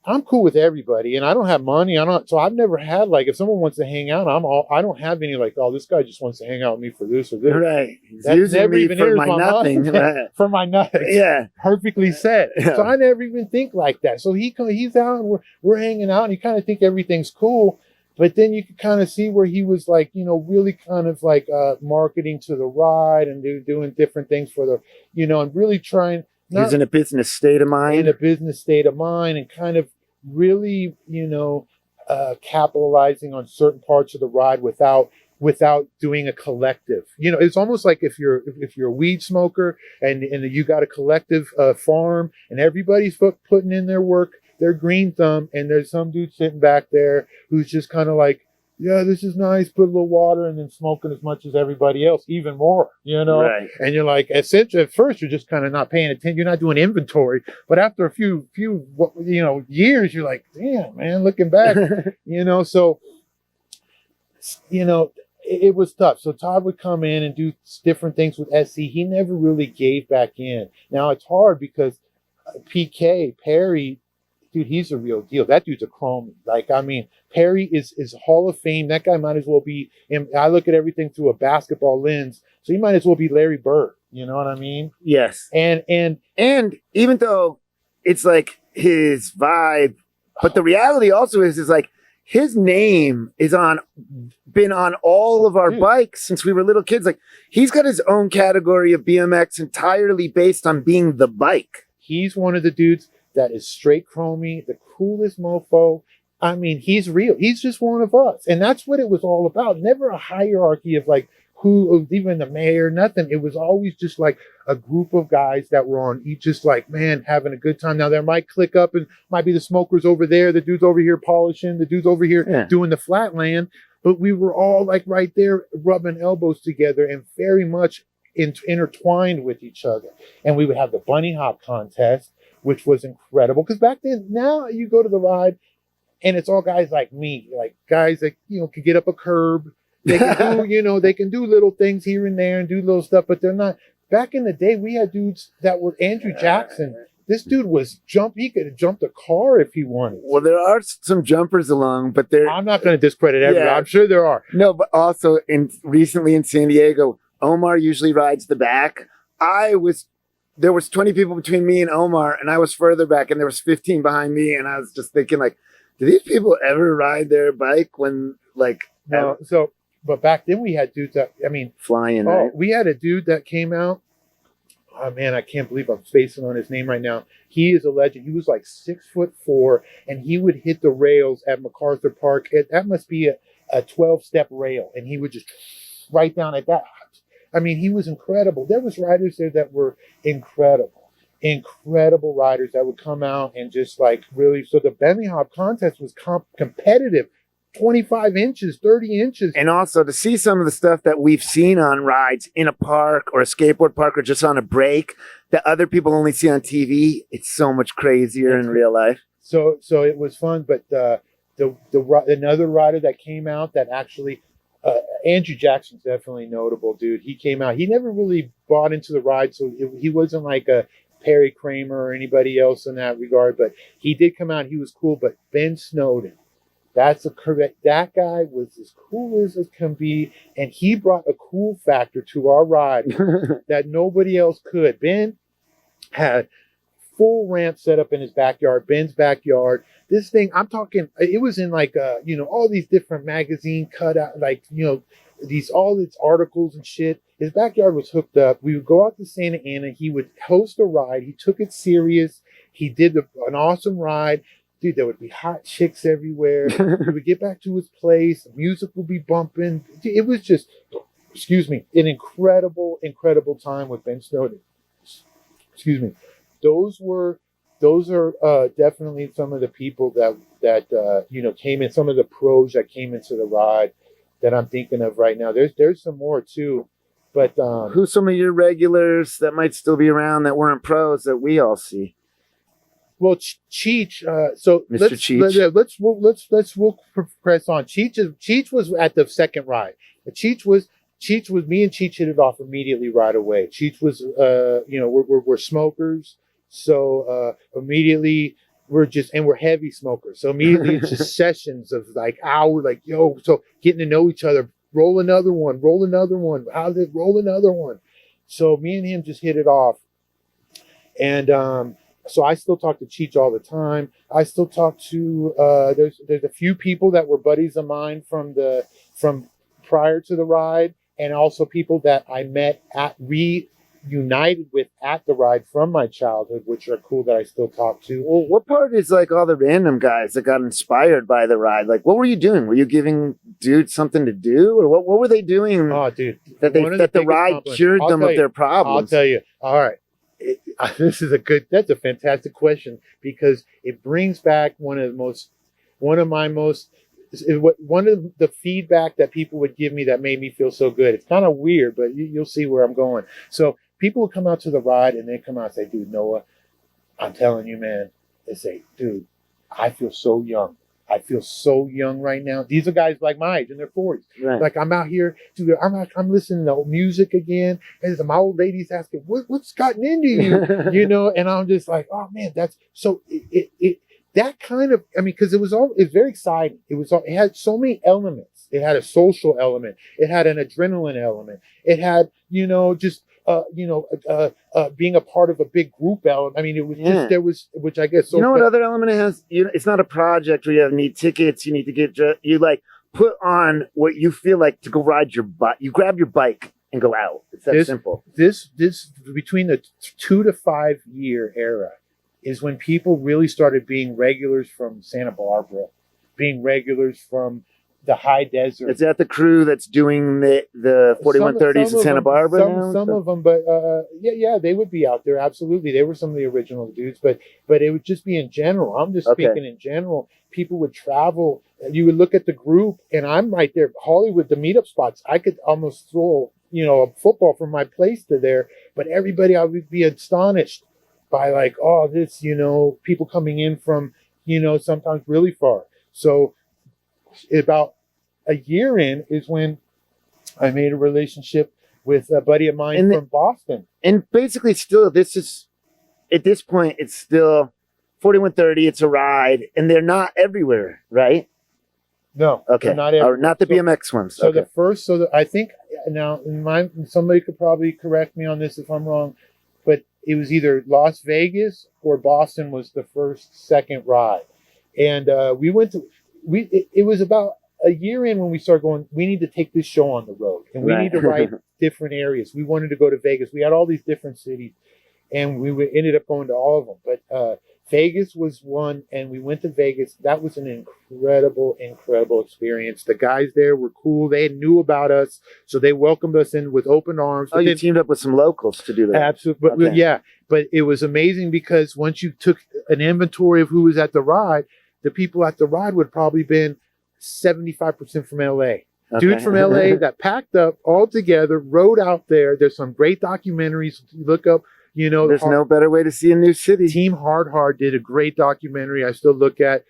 I'm cool with everybody, and I don't have money. So I've never had, like, if someone wants to hang out, I don't have any, like, oh, this guy just wants to hang out with me for this or this. Right. He's That using never me even for enters my nothing. Right. For my nothing. Yeah. Perfectly said. Yeah. So I never even think like that. So he's out, and we're hanging out, and you kind of think everything's cool. But then you can kind of see where he was, like, you know, really kind of like marketing to the ride and doing different things for the, you know, and really trying. He was in a business state of mind. In a business state of mind, and kind of really, you know, capitalizing on certain parts of the ride without doing a collective. You know, it's almost like if you're a weed smoker and you got a collective farm, and everybody's putting in their work, their green thumb, and there's some dude sitting back there who's just kind of like, yeah, this is nice, put a little water, and then smoking as much as everybody else, even more, you know? Right. And you're like, essentially, at first, you're just kind of not paying attention. You're not doing inventory. But after a few, you know, years, you're like, damn, man, looking back, you know? So, you know, it was tough. So Todd would come in and do different things with SC. He never really gave back in. Now, it's hard because PK, Perry, dude, he's a real deal. That dude's a chromie. Like, I mean, Perry is Hall of Fame. That guy might as well be, and I look at everything through a basketball lens, so he might as well be Larry Bird. You know what I mean? Yes. And even though it's like his vibe, but the reality also is like his name is been on all of our bikes since we were little kids. Like, he's got his own category of BMX entirely based on being the bike. He's one of the dudes that is straight chromie, the coolest mofo. I mean, he's real. He's just one of us. And that's what it was all about. Never a hierarchy of like who, even the mayor, nothing. It was always just like a group of guys that were on each, just like, man, having a good time. Now, there might click up and might be the smokers over there, the dudes over here polishing, the dudes over here doing the flatland. But we were all like right there rubbing elbows together and very much intertwined with each other. And we would have the bunny hop contest, which was incredible. Because back then, now you go to the ride and it's all guys like me, like guys that, you know, could get up a curb. They can do, you know, they can do little things here and there and do little stuff, but they're not. Back in the day, we had dudes that were Andrew Jackson. This dude he could have jumped a car if he wanted. Well, there are some jumpers along, but I'm not going to discredit everyone. I'm sure there are. No, but also recently in San Diego, Omar usually rides the back. There was 20 people between me and Omar, and I was further back, and there was 15 behind me, and I was just thinking, like, do these people ever ride their bike when, like... No, but back then we had dudes that, I mean... Flying, right? We had a dude that came out. Oh, man, I can't believe I'm spacing on his name right now. He is a legend. He was like 6'4", and he would hit the rails at MacArthur Park. That must be a 12-step rail, and he would just right down at that. I mean, he was incredible. There was riders there that were incredible riders that would come out and just like really. So the Bentley Hop contest was competitive, 25 inches, 30 inches. And also to see some of the stuff that we've seen on rides in a park or a skateboard park or just on a break that other people only see on TV, it's so much crazier in real life. So it was fun. But another rider that came out that actually, Andrew Jackson's definitely notable, dude. He came out. He never really bought into the ride, so he wasn't like a Perry Kramer or anybody else in that regard. But he did come out. He was cool. But Ben Snowden, That's a correct. That guy was as cool as it can be, and he brought a cool factor to our ride that nobody else could. Ben had full ramp set up in his backyard, Ben's backyard. This thing, I'm talking, it was in like, all these different magazine cutout, like, all these articles and shit. His backyard was hooked up. We would go out to Santa Ana. He would host a ride. He took it serious. He did an awesome ride. Dude, there would be hot chicks everywhere. We would get back to his place. Music would be bumping. It was just, an incredible, incredible time with Ben Snowden. Excuse me. Those are definitely some of the people that came in, some of the pros that came into the ride that I'm thinking of right now. There's some more too, but who's some of your regulars that might still be around that weren't pros that we all see? Well, Cheech. So Mr. Cheech. We'll press on. Cheech was at the second ride. Cheech was me and Cheech hit it off immediately right away. Cheech was we're smokers, so immediately we're heavy smokers. So immediately it's just sessions of like hour, like so getting to know each other. Roll another one. How's it? Roll another one. So me and him just hit it off, and so I still talk to Cheech all the time. I still talk to there's a few people that were buddies of mine from prior to the ride, and also people that I met reunited with at the ride from my childhood, which are cool that I still talk to. Well, what part is like all the random guys that got inspired by the ride? Like, what were you doing? Were you giving dudes something to do, or what were they doing? Oh, dude, that the ride cured them of their problems. I'll tell you. All right. That's a fantastic question, because it brings back one of the feedback that people would give me that made me feel so good. It's kind of weird, but you'll see where I'm going. So people would come out to the ride and they come out and say, dude, Noah, I'm telling you, man, they say, dude, I feel so young. I feel so young right now. These are guys like my age in their 40s. Right. Like, I'm out here, dude, I'm listening to music again. And my old lady's asking, what's gotten into you? And I'm just like, oh man, that's so that kind of, because it's very exciting. It had so many elements. It had a social element. It had an adrenaline element. It had, being a part of a big group element. It was just, there was, which I guess. So what other element it has? It's not a project where you need tickets. You need to get, you like put on what you feel like to go ride your bike. You grab your bike and go out. It's that simple. This between the 2 to 5 year era is when people really started being regulars from Santa Barbara, being regulars from the high desert. Is that the crew that's doing the 4130s in Santa Barbara? Some of them, but yeah, they would be out there. Absolutely. They were some of the original dudes, but it would just be in general. I'm just speaking in general. People would travel. You would look at the group, and I'm right there. Hollywood, the meetup spots, I could almost throw, a football from my place to there, but everybody, I would be astonished by like, oh, this, people coming in from, sometimes really far. So about a year in is when I made a relationship with a buddy of mine from Boston. And basically still, at this point, it's still 4130, it's a ride, and they're not everywhere, right? No. Okay. Not everywhere. Not the BMX ones. So I think now, somebody could probably correct me on this if I'm wrong, but it was either Las Vegas or Boston was the second ride. And it was about a year in when we started going, we need to take this show on the road, and we need to ride different areas. We wanted to go to Vegas. We had all these different cities, and we ended up going to all of them. But Vegas was one, and we went to Vegas. That was an incredible, incredible experience. The guys there were cool. They knew about us, so they welcomed us in with open arms. Oh, you teamed up with some locals to do that. Absolutely. But yeah, but it was amazing because once you took an inventory of who was at the ride, the people at the ride would probably been 75% from LA. Okay. Dude from LA that packed up all together, rode out there. There's some great documentaries. You look up, there's no better way to see a new city. Team Hard did a great documentary. I still look at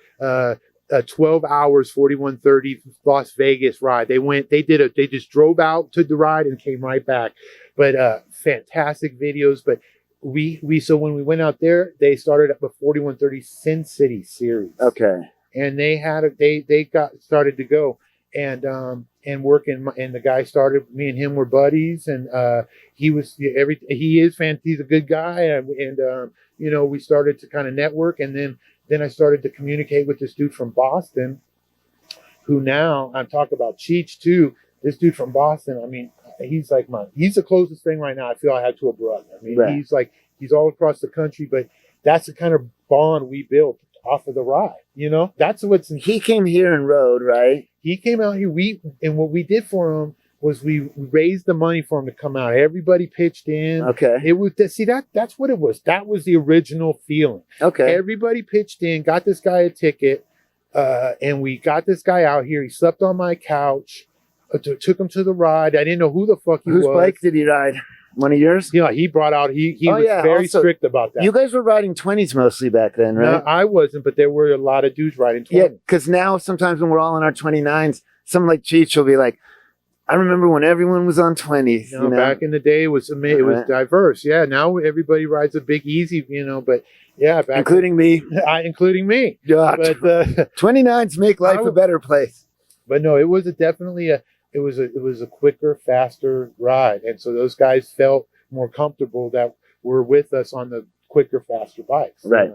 12 hours, 4130 Las Vegas ride. They just drove out to the ride and came right back. But fantastic videos. But so when we went out there, they started up a 4130 Sin City series. Okay. and they got started to go and work and the guy started. Me and him were buddies, and he's a good guy, and we started to kind of network, and then I started to communicate with this dude from Boston, who now I'm talking about Cheech too. This dude from Boston, I mean, he's the closest thing right now I feel I have to a brother. I mean, Right. he's all across the country, but that's the kind of bond we built off of the ride. That's what's. He came here and rode, right? He came out here. And what we did for him was we raised the money for him to come out. Everybody pitched in. Okay. It was that's what it was. That was the original feeling. Okay. Everybody pitched in, got this guy a ticket, and we got this guy out here. He slept on my couch. Took him to the ride. I didn't know who the fuck he was. Whose bike did he ride? One of yours? Yeah, he brought out. He was very also, strict about that. You guys were riding 20s mostly back then, right? No, I wasn't, but there were a lot of dudes riding 20s. Yeah, because now sometimes when we're all in our 29s, someone like Cheech will be like, I remember when everyone was on 20s. Back in the day, it was amazing. It was diverse. Yeah, now everybody rides a big easy, but yeah, including me. Including me. Yeah, but 29s make life a better place. But no, it was definitely it was a quicker, faster ride, and so those guys felt more comfortable that were with us on the quicker, faster bikes. Right.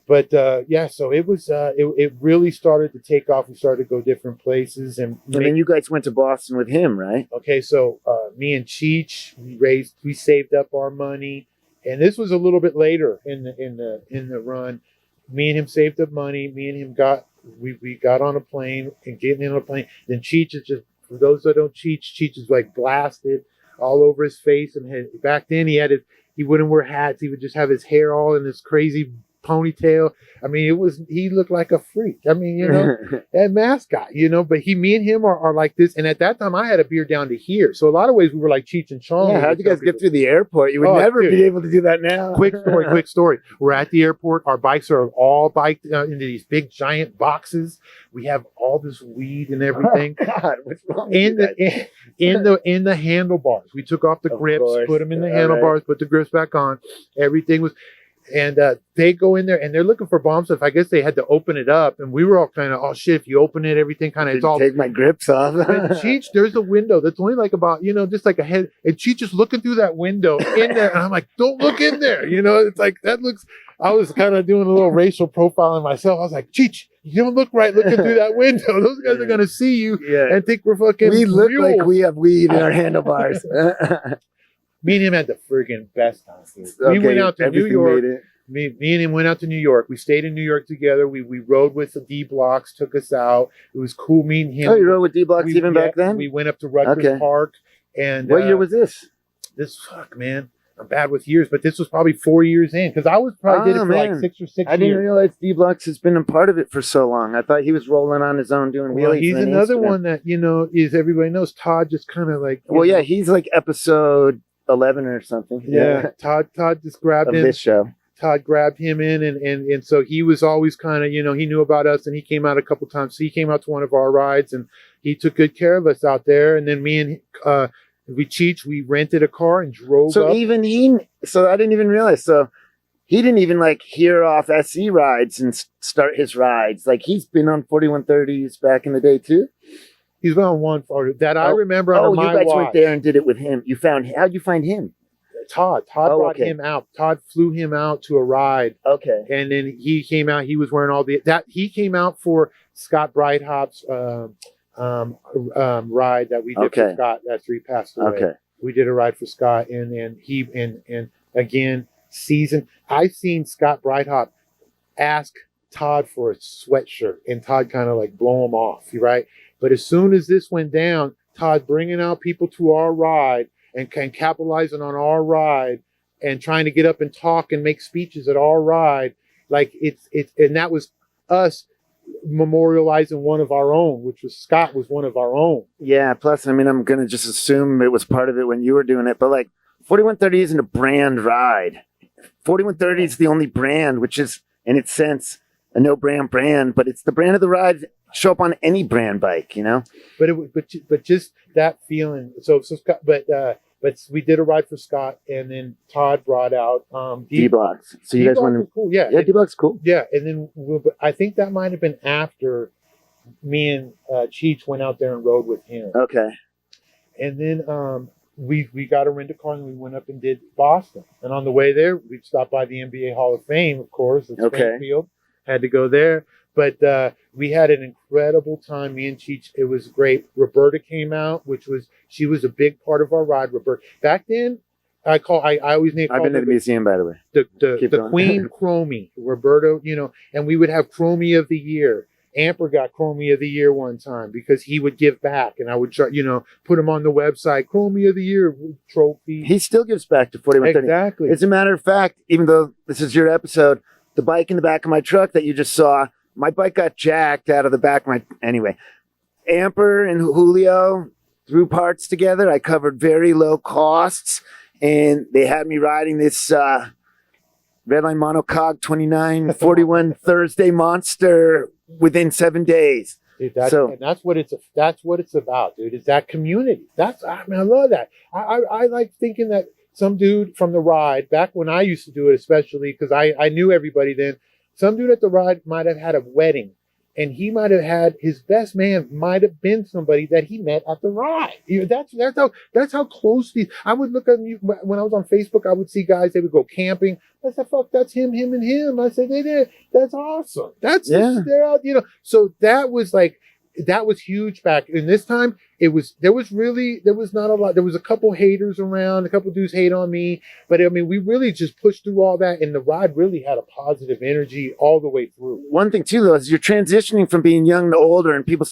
But so it was. It really started to take off. We started to go different places, and then you guys went to Boston with him, right? Okay, so me and Cheech, we saved up our money, and this was a little bit later in the run. Me and him saved up money. Me and him we got on a plane, and getting on a plane. Then Cheech is just, for those that don't Cheech is like blasted all over his face, and back then he wouldn't wear hats. He would just have his hair all in this crazy ponytail. I mean, he looked like a freak. I mean, that mascot, but me and him are like this. And at that time I had a beard down to here. So a lot of ways we were like Cheech and Chong. Yeah, how'd you guys get through the airport? You would never be able to do that now. Quick story. We're at the airport. Our bikes are all biked into these big giant boxes. We have all this weed and everything. Oh, God, what's wrong in the handlebars. We took off the grips, put them in the handlebars, put the grips back on. Everything was. And they go in there and they're looking for bomb stuff. I guess they had to open it up, and we were all kind of, oh shit! If you open it, everything kind of it's all. Take my grips off. And Cheech, there's a window that's only like about just like a head, and Cheech is looking through that window in there, and I'm like, don't look in there. It's like that looks. I was kind of doing a little racial profiling myself. I was like, Cheech, you don't look right looking through that window. Those guys are gonna see you and think we're fucking. We look mules. like we have weed in our handlebars. Me and him had the friggin' best time. We went out to New York. Me and him went out to New York. We stayed in New York together. We rode with the D Blocks, took us out. It was cool meeting him. Oh, you rode with D Blocks even back then? We went up to Rutgers Park. And what year was this? Man. I'm bad with years, but this was probably 4 years in, because I was probably did it for like 6 or 6 years. I didn't realize D Blocks has been a part of it for so long. I thought he was rolling on his own doing wheelies. Well, he's another one that, is everybody knows. Todd just kind of like. Well, yeah, he's like episode 11 or something. Yeah. Todd just grabbed him. This show. Todd grabbed him in, and so he was always kind of, he knew about us, and he came out a couple times. So he came out to one of our rides, and he took good care of us out there. And then me and we rented a car and drove so up. So I didn't even realize. So he didn't even like hear off SE rides and start his rides. Like he's been on 4130s back in the day too. He's been on one that I remember. You guys went there and did it with him. How'd you find him? Todd brought him out. Todd flew him out to a ride. Okay. And then he came out. He was wearing he came out for Scott Breithop's ride that we did for Scott after he passed away. Okay. We did a ride for Scott, and again, I've seen Scott Breithop ask Todd for a sweatshirt, and Todd kind of like blow him off, right? But as soon as this went down, Todd bringing out people to our ride and capitalizing on our ride and trying to get up and talk and make speeches at our ride. Like and that was us memorializing one of our own, which was Scott was one of our own. Yeah. Plus, I mean, I'm going to just assume it was part of it when you were doing it, but like 4130 isn't a brand ride. 4130 is the only brand, which is in its sense a no brand, but it's the brand of the ride. Show up on any brand bike, But just that feeling. So Scott, but But we did a ride for Scott, and then Todd brought out D-Blocks. So you guys D-Blocks went was cool. Yeah, yeah, D-Blocks cool. yeah, and then I think that might have been after me and Cheech went out there and rode with him. Okay. And then we got a rent-a-car and we went up and did Boston. And on the way there, we stopped by the NBA Hall of Fame, of course. It's Okay. Springfield. Had to go there. But we had an incredible time, me and Cheech. It was great. Roberta came out, she was a big part of our ride. Roberta. Back then, I always named. I've been to the museum, by the way. The Queen Chromie, Roberta, and we would have Chromie of the Year. Amper got Chromie of the Year one time because he would give back, and I would try, put him on the website, Chromie of the Year trophy. He still gives back to 4130. Exactly. As a matter of fact, even though this is your episode, the bike in the back of my truck that you just saw, my bike got jacked out of the back of my... Anyway, Amper and Julio threw parts together. I covered very low costs, and they had me riding this Redline Monocog 2941 Thursday Monster within 7 days. Dude, that's what it's about, dude. It's that community. I love that. I like thinking that some dude from the ride, back when I used to do it, especially because I knew everybody then, some dude at the ride might have had a wedding, and he might have had his best man might have been somebody that he met at the ride. That's how close these. I would look at you when I was on Facebook. I would see guys. They would go camping. I said, "Fuck, that's him and him." I said, "They did. That's awesome. They're out, So that was huge back. And this time there was not a lot. There was a couple haters around, a couple dudes hate on me. But I mean, we really just pushed through all that. And the ride really had a positive energy all the way through. One thing too, though, is you're transitioning from being young to older, and people...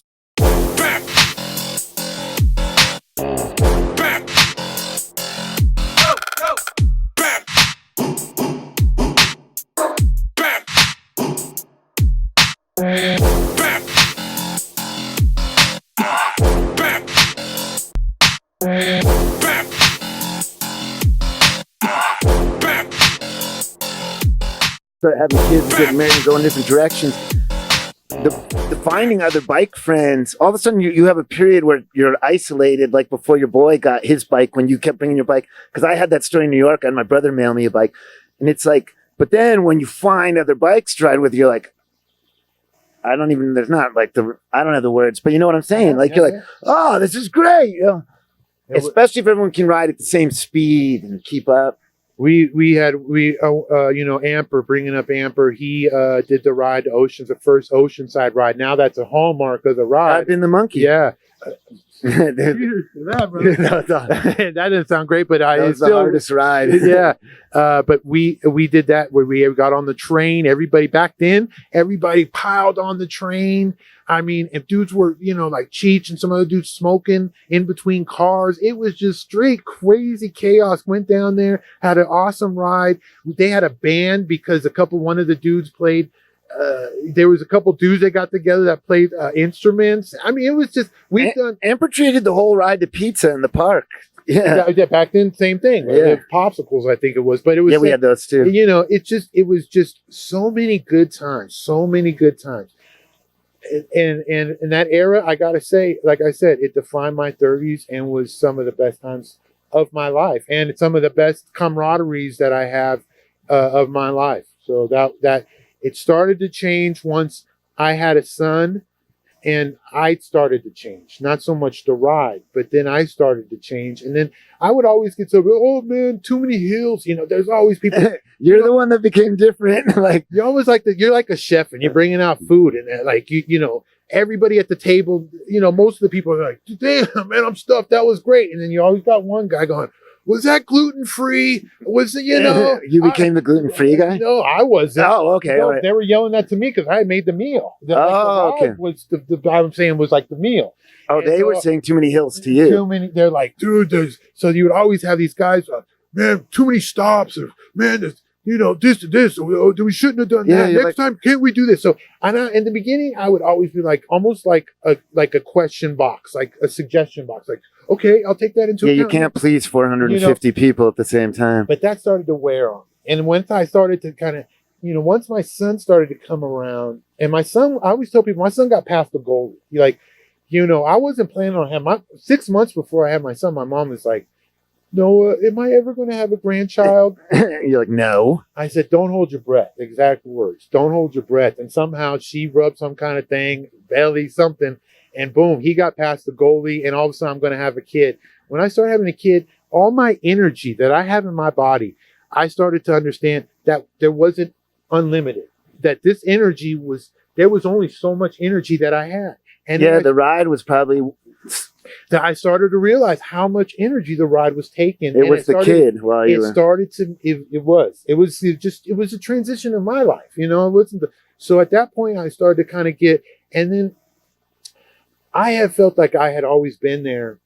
start having kids, getting married, and going different directions. The finding other bike friends, all of a sudden you have a period where you're isolated, like before your boy got his bike, when you kept bringing your bike. Because I had that story in New York, I had my brother mail me a bike. And it's like, but then when you find other bikes to ride with, you're like, I don't have the words, but you know what I'm saying? Like, you're like, oh, this is great. Especially if everyone can ride at the same speed and keep up. We had Amper, bringing up Amper, he did the ride to Oceans, the first Oceanside ride. Now that's a hallmark of the ride. I've been the monkey. Yeah. That didn't sound great, but that was the hardest ride. Yeah. But we did that where we got on the train. Everybody back then, everybody piled on the train. I mean, if dudes were, like Cheech and some other dudes smoking in between cars, it was just straight crazy chaos. Went down there, had an awesome ride. They had a band because one of the dudes played. There was a couple dudes that got together that played instruments. I mean, it was just Amper treated the whole ride to pizza in the park. Yeah, back then, same thing. Yeah. Popsicles, I think it was, but it was. Yeah, we had those too. It was just so many good times, And in that era, I gotta say, like I said, it defined my 30s and was some of the best times of my life, and it's some of the best camaraderies that I have of my life. So that it started to change once I had a son, and I started to change. Not so much the ride, but then I started to change, and then I would always get so, oh man, too many hills. There's always people. You're the one that became different. Like you're always you're like a chef, and you're bringing out food, and like everybody at the table. Most of the people are like, damn man, I'm stuffed. That was great. And then you always got one guy going, was that gluten-free? Was it, You became the gluten-free guy? No, I wasn't. Oh, okay. All right. They were yelling that to me because I made the meal. Okay. Was I'm saying was like the meal. Oh, and they were saying too many hills to you. Too many. They're like, dude, so you would always have these guys, man, too many stops. Or, man, this, this. We shouldn't have done that. Next time, can't we do this? So, in the beginning, I would always be like, almost like a question box, like a suggestion box, like, okay, I'll take that into account. Yeah, you can't please 450 people at the same time. But that started to wear on. And once I started to kind of, once my son started to come around, and my son, I always tell people, my son got past the goal. I wasn't planning on having 6 months before I had my son, my mom was like, Noah, am I ever going to have a grandchild? You're like, no. I said, don't hold your breath. Exact words. Don't hold your breath. And somehow she rubbed some kind of thing, belly, something, and boom, he got past the goalie, and all of a sudden I'm going to have a kid. When I started having a kid, all my energy that I have in my body, I started to understand that there wasn't unlimited, that this energy was, there was only so much energy that I had. And yeah, the ride was probably... that I started to realize how much energy the ride was taking. It was the kid while you were... It was a transition in my life. You know, it wasn't so at that point I started to kind of get, and then I have felt like I had always been there.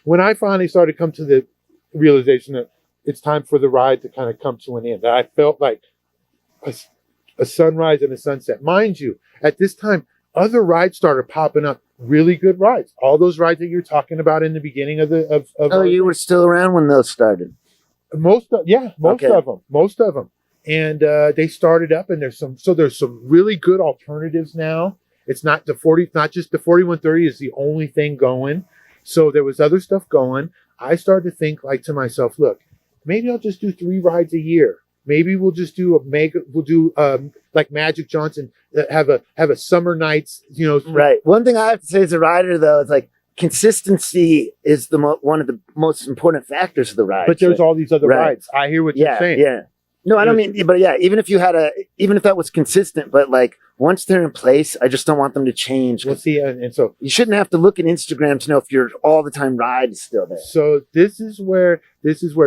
When I finally started to come to the realization that it's time for the ride to kind of come to an end, that I felt like a sunrise and a sunset. Mind you, at this time, other rides started popping up, really good rides. All those rides that you're talking about in the beginning of the you were still around when those started. Most of them. And they started up, and there's some really good alternatives now. It's not just the 4130 is the only thing going. So there was other stuff going. I started to think like to myself, look, maybe I'll just do 3 rides a year. Maybe we'll just do like Magic Johnson, have a summer nights, you know. Right. One thing I have to say as a rider, though, is like consistency is one of the most important factors of the ride. But there's all these other rides. I hear what you're saying. Yeah. No, I don't mean, but yeah, even if that was consistent, but like once they're in place, I just don't want them to change. We'll see. And so you shouldn't have to look at Instagram to know if your all the time ride is still there. So this is where,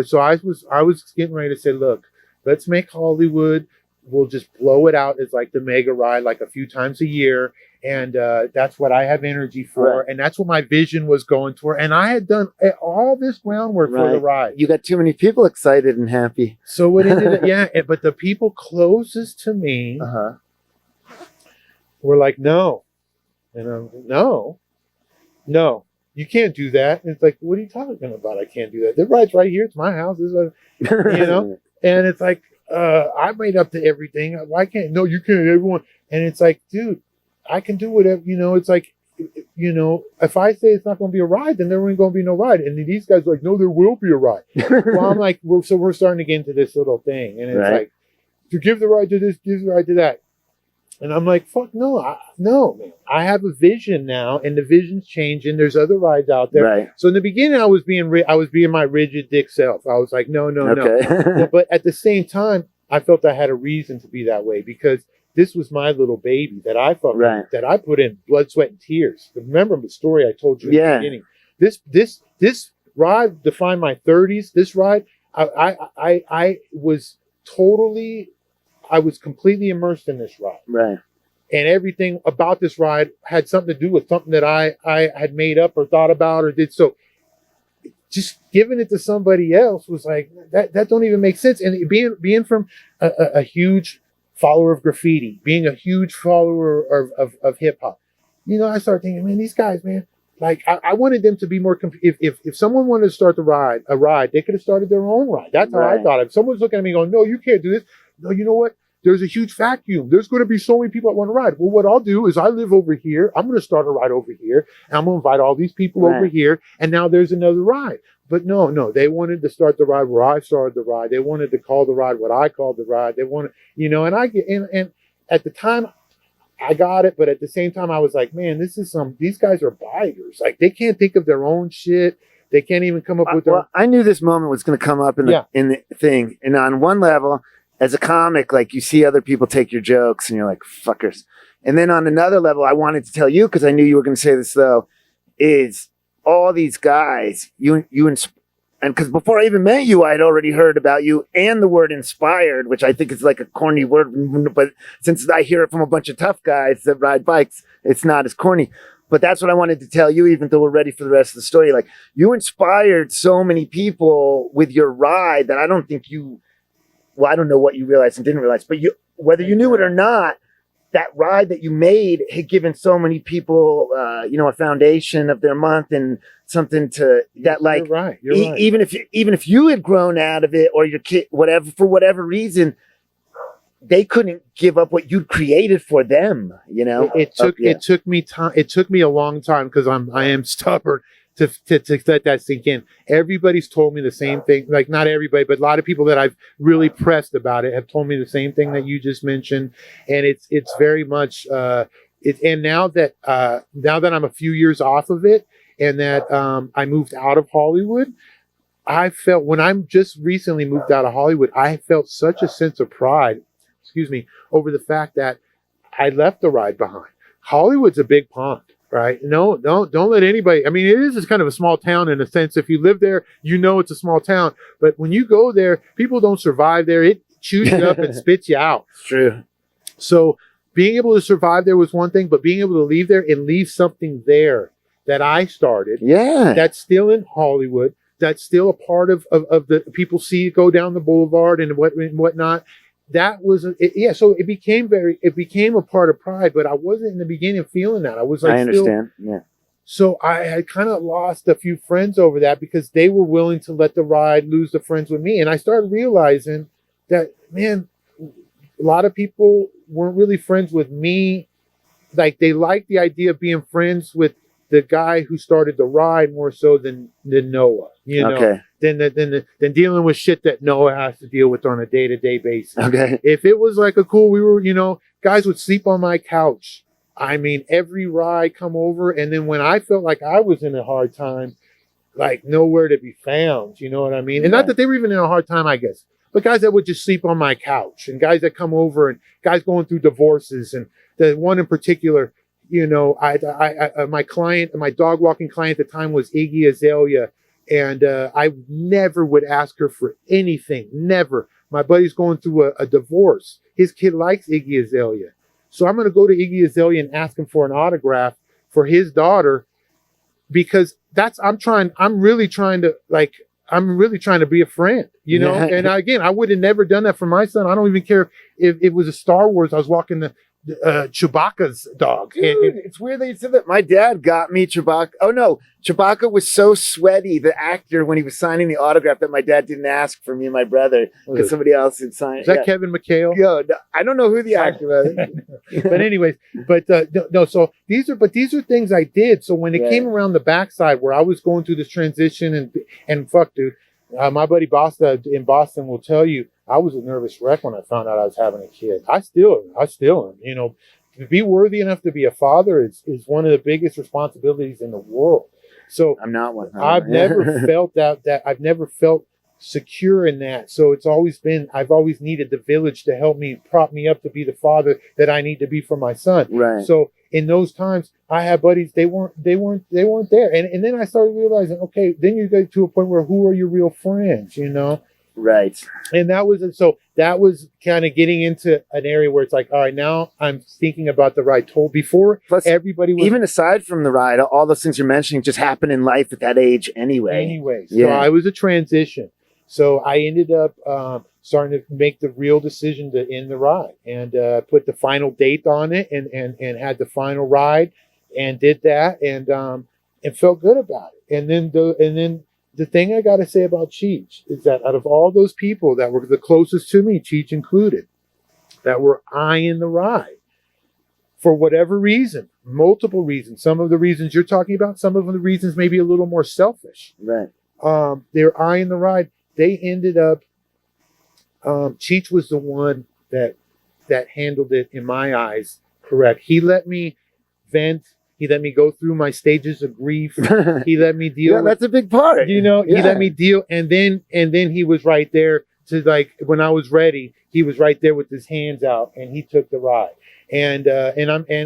so I was getting ready to say, look, let's make Hollywood. We'll just blow it out as like the mega ride, like a few times a year. And that's what I have energy for. Right. And that's what my vision was going toward. And I had done all this groundwork for the ride. You got too many people excited and happy. So what ended up, but the people closest to me were like, no. And I'm like, no, you can't do that. And it's like, what are you talking about? I can't do that. The ride's right here. It's my house. You know? And it's like, I made up to everything. Why can't? No, you can't. Everyone. And it's like, dude, I can do whatever. You know, it's like, you know, if I say it's not going to be a ride, then there ain't going to be no ride. And these guys are like, no, there will be a ride. Well, I'm like, we're starting to get into this little thing, and it's like, to give the ride to this, give the ride to that. And I'm like, fuck no, no, man. I have a vision now, and the vision's changing. There's other rides out there. Right. So in the beginning, I was being my rigid dick self. I was like, no. But at the same time, I felt I had a reason to be that way, because this was my little baby that I felt that I put in blood, sweat, and tears. Remember the story I told you at the beginning. This ride defined my 30s. This ride, I was completely immersed in this ride. Right. And everything about this ride had something to do with something that I had made up or thought about or did. So just giving it to somebody else was like, that don't even make sense. And being from a huge follower of graffiti, being a huge follower of hip hop, you know, I started thinking, man, these guys, man, like I wanted them to be more. If someone wanted to start a ride, they could have started their own ride. That's how I thought. If someone's looking at me going, no, you can't do this. No, you know what? There's a huge vacuum. There's going to be so many people that want to ride. Well, what I'll do is I live over here. I'm going to start a ride over here, and I'm going to invite all these people over here, and now there's another ride. But no, they wanted to start the ride where I started the ride. They wanted to call the ride what I called the ride. They wanted, you know, and and at the time I got it, but at the same time I was like, man, these guys are biters. Like they can't think of their own shit. They can't even come up with their own. I knew this moment was going to come up in the thing. And on one level, as a comic, like you see other people take your jokes and you're like, fuckers. And then on another level, I wanted to tell you, because I knew you were going to say this though, is all these guys, and because before I even met you, I had already heard about you and the word inspired, which I think is like a corny word, but since I hear it from a bunch of tough guys that ride bikes, it's not as corny. But that's what I wanted to tell you, even though we're ready for the rest of the story. Like, you inspired so many people with your ride that I don't think I don't know what you realized and didn't realize, but whether you knew it or not, that ride that you made had given so many people, a foundation of their month and something to that, like, you're right. Even if you had grown out of it, or your kid, whatever, for whatever reason, they couldn't give up what you'd created for them. You know, it took me time. It took me a long time, because I am stubborn, to let that sink in. Everybody's told me the same thing. Like, not everybody, but a lot of people that I've really pressed about it have told me the same thing that you just mentioned. And it's very much, and now that I'm a few years off of it, and that I moved out of Hollywood, I felt, when I'm just recently moved out of Hollywood, I felt such a sense of pride, over the fact that I left the ride behind. Hollywood's a big pond, right? No, don't let anybody. I mean, it is kind of a small town in a sense. If you live there, you know it's a small town. But when you go there, people don't survive there. It chews you up and spits you out. It's true. So being able to survive there was one thing, but being able to leave there and leave something there that I started, that's still in Hollywood, that's still a part of the people see it go down the boulevard and whatnot. That was so it became a part of pride, but I wasn't in the beginning feeling that. I was like, I understand. Yeah. So I had kind of lost a few friends over that because they were willing to let the ride lose the friends with me. And I started realizing that, man, a lot of people weren't really friends with me. Like, they liked the idea of being friends with the guy who started the ride more so than Noah, than dealing with shit that Noah has to deal with on a day-to-day basis. Okay. If it was like guys would sleep on my couch. I mean, every ride come over, and then when I felt like I was in a hard time, like, nowhere to be found. You know what I mean? And not that they were even in a hard time, I guess, but guys that would just sleep on my couch, and guys that come over, and guys going through divorces, and the one in particular. My client, my dog walking client at the time was Iggy Azalea, and I never would ask her for anything. Never. My buddy's going through a divorce. His kid likes Iggy Azalea, so I'm going to go to Iggy Azalea and ask him for an autograph for his daughter, because I'm really trying to be a friend, And again, I would have never done that for my son. I don't even care if it was a Star Wars. I was walking the Chewbacca's dog. Dude, it's weird that you said that. My dad got me Chewbacca. Oh no, Chewbacca was so sweaty, the actor, when he was signing the autograph, that my dad didn't ask for me and my brother because somebody else had signed. Is that Kevin McHale? Yo, no, I don't know who the actor was. But anyways, no. So these are things I did. So when it came around the backside where I was going through this transition and fuck, dude, my buddy Basta in Boston will tell you, I was a nervous wreck when I found out I was having a kid. I still am. To be worthy enough to be a father is one of the biggest responsibilities in the world. So I'm not one. I've never felt that I've never felt secure in that. So I've always needed the village to help me, prop me up to be the father that I need to be for my son. Right. So in those times, I had buddies, they weren't there. And then I started realizing, okay, then you get to a point where who are your real friends, Right. And that was kind of getting into an area where it's like, all right, now I'm thinking about the ride. Before, plus, everybody was, even aside from the ride, all those things you're mentioning just happen in life at that age anyway. So I was a transition. So I ended up starting to make the real decision to end the ride, and put the final date on it, and had the final ride, and did that, and felt good about it. And then the thing I got to say about Cheech is that out of all those people that were the closest to me, Cheech included, that were eyeing the ride, for whatever reason, multiple reasons, some of the reasons you're talking about, some of the reasons maybe a little more selfish. Right. They're eyeing the ride. They ended up, Cheech was the one that handled it, in my eyes, correct. He let me vent. He let me go through my stages of grief. He let me deal. That's a big part. He let me deal, and then he was right there to, like, when I was ready, he was right there with his hands out, and he took the ride. And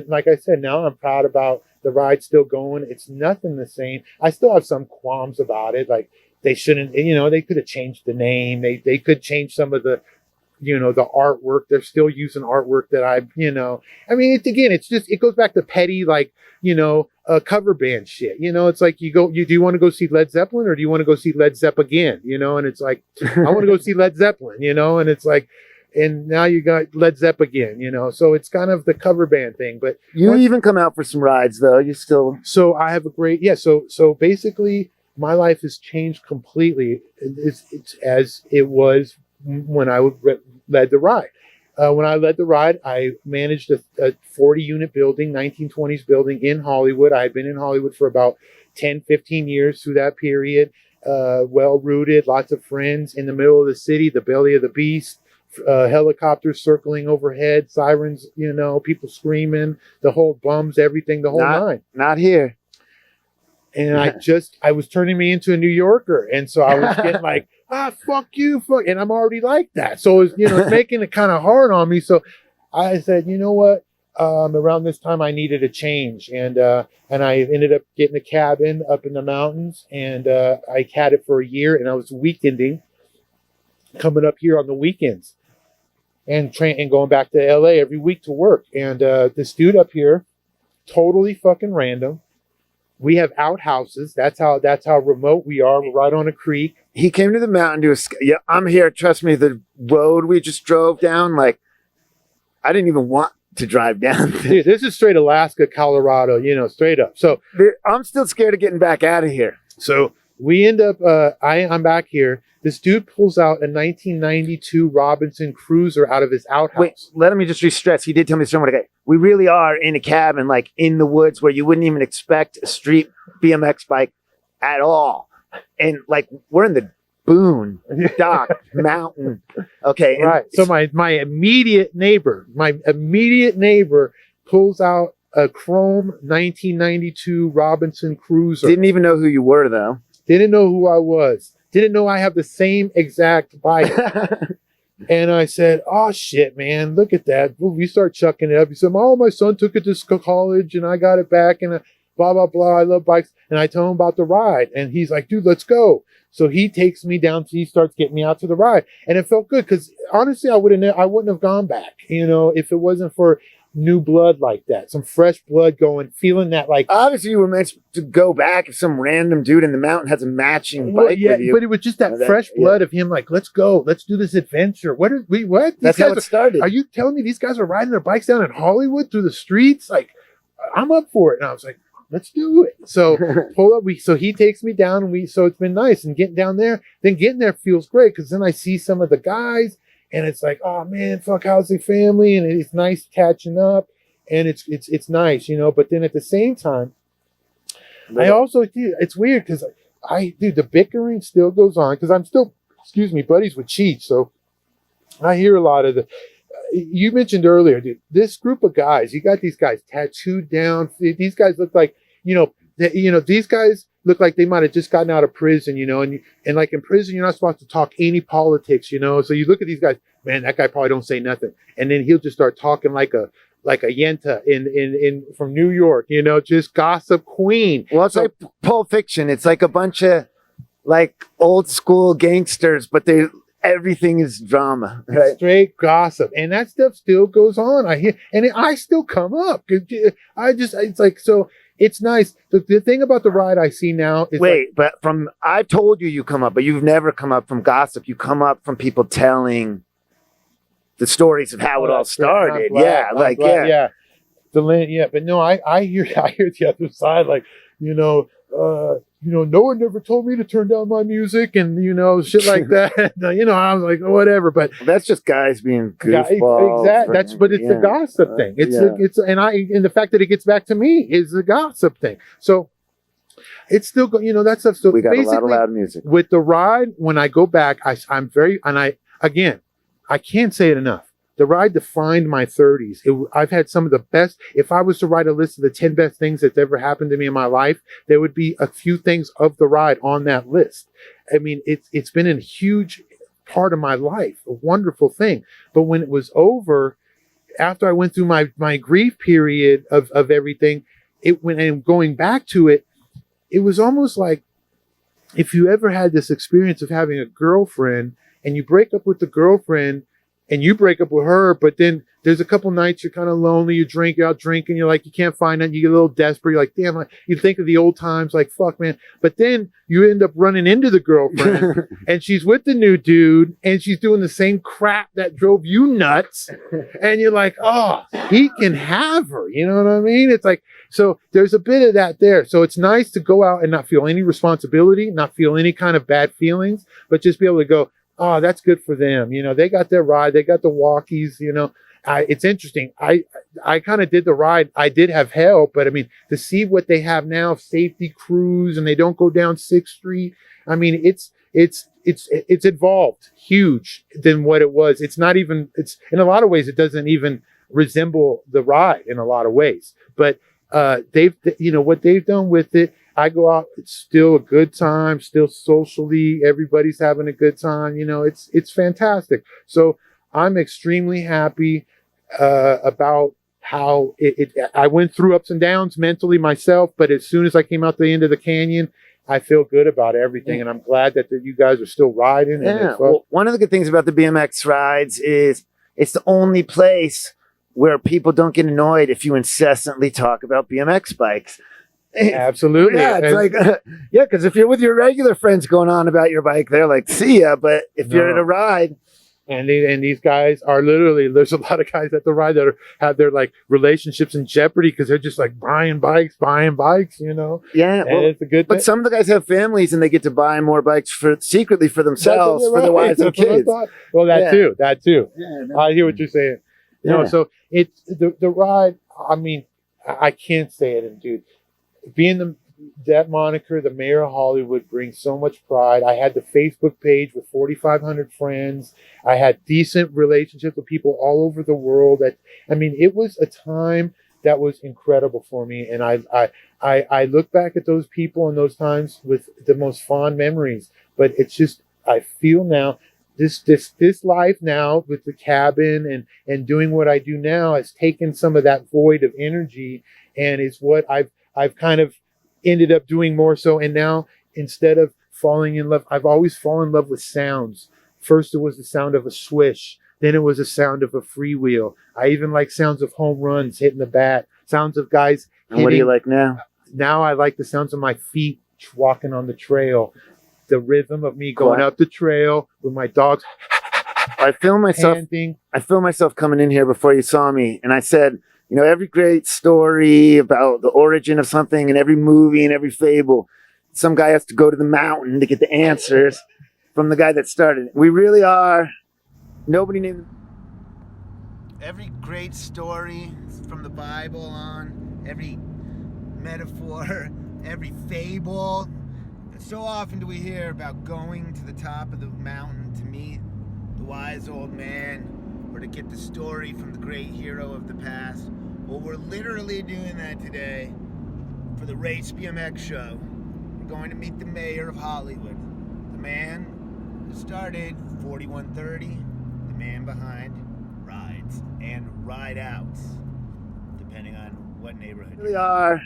like I said, now I'm proud about the ride still going. It's nothing the same. I still have some qualms about it. Like, they shouldn't, they could have changed the name. They could change some of the, the artwork. They're still using artwork that I mean, it goes back to petty, like, cover band shit. It's like, do you want to go see Led Zeppelin, or do you want to go see Led Zepp again? And it's like, I want to go see Led Zeppelin, and it's like, and now you got Led Zepp again, so it's kind of the cover band thing. But you even come out for some rides, though. You still. So I have a great, so basically my life has changed completely. It's as it was when I led the ride. When I led the ride, I managed a 40-unit building, 1920s building in Hollywood. I had been in Hollywood for about 10, 15 years through that period. Well rooted, lots of friends in the middle of the city, the belly of the beast. Helicopters circling overhead, sirens, people screaming, the whole bums, everything, the whole nine. Not here. And I was turning me into a New Yorker. And so I was getting like, fuck you, fuck. And I'm already like that. So it's, it's making it kind of hard on me. So I said, you know what? Around this time I needed a change. And I ended up getting a cabin up in the mountains. And I had it for a year, and I was weekending, coming up here on the weekends and going back to LA every week to work. And this dude up here, totally fucking random. We have outhouses. That's how remote we are. We're right on a creek. He came to the mountain to I'm here. Trust me, the road we just drove down, like, I didn't even want to drive down. Dude, this is straight Alaska, Colorado, straight up. So I'm still scared of getting back out of here. So we end up, I'm back here. This dude pulls out a 1992 Robinson Cruiser out of his outhouse. Wait, let me just re-stress. He did tell me someone, okay, we really are in a cabin, like in the woods, where you wouldn't even expect a street BMX bike at all. And like, we're in the boon, dock, mountain. Okay. Right. So my immediate neighbor pulls out a chrome 1992 Robinson Cruiser. Didn't even know who you were, though. Didn't know who I was. Didn't know I have the same exact bike. And I said, oh, shit, man, look at that. We start chucking it up. He said, oh, my son took it to college, and I got it back, and blah, blah, blah. I love bikes. And I tell him about the ride. And he's like, dude, let's go. So he takes me down. He starts getting me out to the ride. And it felt good because, honestly, I wouldn't have gone back, if it wasn't for new blood like that, some fresh blood going, feeling that like. Obviously, you were meant to go back if some random dude in the mountain has a matching bike with you. But it was just that fresh blood of him, like, let's go, let's do this adventure. What? That's how it started. Are you telling me these guys are riding their bikes down in Hollywood through the streets? Like, I'm up for it. And I was like, let's do it. So pull up. So he takes me down, and so it's been nice. And getting down there, then getting there feels great because then I see some of the guys. And it's like, oh man, fuck, how's the family? And it's nice catching up, and it's nice, But then at the same time, I also, it's weird because the bickering still goes on because I'm still, buddies with Cheech. So I hear a lot of you mentioned earlier, dude, this group of guys, you got these guys tattooed down. These guys look like, these guys look like they might have just gotten out of prison, and like in prison, you're not supposed to talk any politics, So you look at these guys, man, that guy probably don't say nothing. And then he'll just start talking like a Yenta in from New York, just gossip queen. Well, it's like Pulp Fiction. It's like a bunch of like old school gangsters, but everything is drama, right? Straight gossip. And that stuff still goes on. I hear, and I still come up. It's like, so it's nice. The thing about the ride I see now is but I've told you come up, but you've never come up from gossip. You come up from people telling the stories of how it all started. But no, I hear the other side, like, no one ever told me to turn down my music and, shit like that. I was like, whatever, but that's just guys being goofballs. Exactly. But it's the gossip thing. And the fact that it gets back to me is the gossip thing. So it's still, that stuff still. We got a lot of loud music with the ride. When I go back, I can't say it enough. The ride defined my 30s. I've had some of the best. If I was to write a list of the 10 best things that's ever happened to me in my life, there would be a few things of the ride on that list. I mean, it's been a huge part of my life, a wonderful thing. But when it was over, after I went through my grief period of everything, and going back to it, it was almost like if you ever had this experience of having a girlfriend and you break up with the girlfriend and you break up with her, but then there's a couple nights you're kind of lonely, you're out drinking, you're like, you can't find it, you get a little desperate, you're like, damn, you think of the old times, like, fuck, man. But then you end up running into the girlfriend and she's with the new dude and she's doing the same crap that drove you nuts. And you're like, oh, he can have her. You know what I mean? It's like, so there's a bit of that there. So it's nice to go out and not feel any responsibility, not feel any kind of bad feelings, but just be able to go, oh, that's good for them. They got their ride. They got the walkies, It's interesting. I kind of did the ride. I did have help, but I mean, to see what they have now, safety crews, and they don't go down 6th Street. I mean, it's evolved huge than what it was. It's not even, it's in a lot of ways, it doesn't even resemble the ride in a lot of ways, but they've, you know, what they've done with it. I go out, it's still a good time, still socially, everybody's having a good time. You know, it's fantastic. So I'm extremely happy about how I went through ups and downs mentally myself, but as soon as I came out the end of the canyon, I feel good about everything, and I'm glad that you guys are still riding. Yeah. Well, one of the good things about the BMX rides is it's the only place where people don't get annoyed if you incessantly talk about BMX bikes. Absolutely. Yeah, it's like, yeah, because if you're with your regular friends going on about your bike, they're like, see ya. But if you're at a ride, and these guys are literally, there's a lot of guys at the ride that have their like relationships in jeopardy because they're just like buying bikes, you know. Yeah, well, it's a good thing. But some of the guys have families and they get to buy more bikes secretly for themselves, for their wives and kids. Well, that too. Yeah, no. I hear what you're saying. Yeah. You know, so it's the ride. I mean, I can't say it, and dude, being that moniker, the mayor of Hollywood, brings so much pride. I had the Facebook page with 4,500 friends. I had decent relationships with people all over the world. I mean, it was a time that was incredible for me, and I look back at those people and those times with the most fond memories. But it's just, I feel now this life now with the cabin and doing what I do now has taken some of that void of energy, and it's what I've kind of ended up doing more so. And now, instead of falling in love, I've always fallen in love with sounds. First, it was the sound of a swish. Then it was the sound of a freewheel. I even like sounds of home runs hitting the bat, sounds of guys hitting. And what do you like now? Now I like the sounds of my feet walking on the trail, the rhythm of me going up the trail with my dogs. I filmed myself coming in here before you saw me, and I said, you know, every great story about the origin of something and every movie and every fable, some guy has to go to the mountain to get the answers from the guy that started it. We really are. Nobody named. Every great story from the Bible on, every metaphor, every fable. So often do we hear about going to the top of the mountain to meet the wise old man, or to get the story from the great hero of the past. Well, we're literally doing that today for the Race BMX show. We're going to meet the mayor of Hollywood, the man who started 4130, the man behind rides and ride outs, depending on what neighborhood. Really are.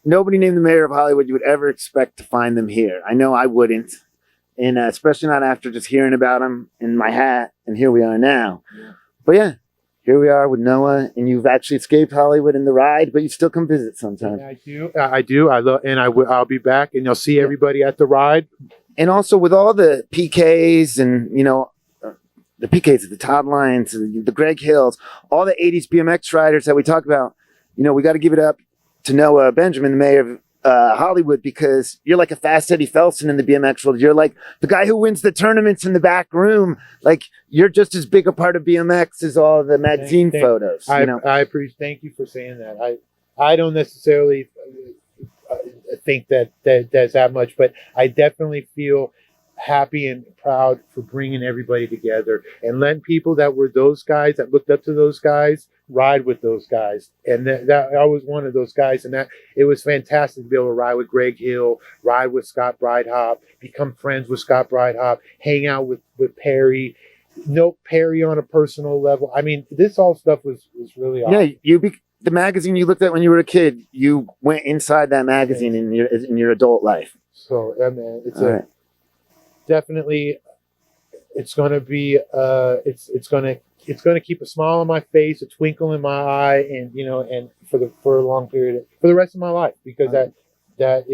Nobody named the mayor of Hollywood you would ever expect to find them here. I know I wouldn't. And especially not after just hearing about him in my hat, and here we are now. Yeah. But yeah, here we are with Noah, and you've actually escaped Hollywood in the ride, but you still come visit sometimes. Yeah, I do. I love, and I'll be back, and you'll see everybody at the ride. And also with all the PKs and, you know, the PKs, the Todd Lyons, the Greg Hills, all the 80s BMX riders that we talk about, you know, we got to give it up to Noah Benjamin, the mayor of Hollywood, because you're like a Fast Eddie Felson in the BMX world. You're like the guy who wins the tournaments in the back room. Like, you're just as big a part of BMX as all the magazine photos. I appreciate. Thank you for saying that. I don't necessarily think that's that much, but I definitely feel happy and proud for bringing everybody together and letting people that were those guys that looked up to those guys ride with those guys. And that I was one of those guys, and that it was fantastic to be able to ride with Greg Hill, ride with Scott Bridehop, become friends with Scott Bridehop, hang out with Perry, know Perry on a personal level. I mean, this all stuff was really awesome. Yeah, the magazine you looked at when you were a kid, you went inside that magazine in your adult life. So I mean, it's definitely, it's going to be it's going to keep a smile on my face, a twinkle in my eye, and you know, and for a long period, for the rest of my life, because that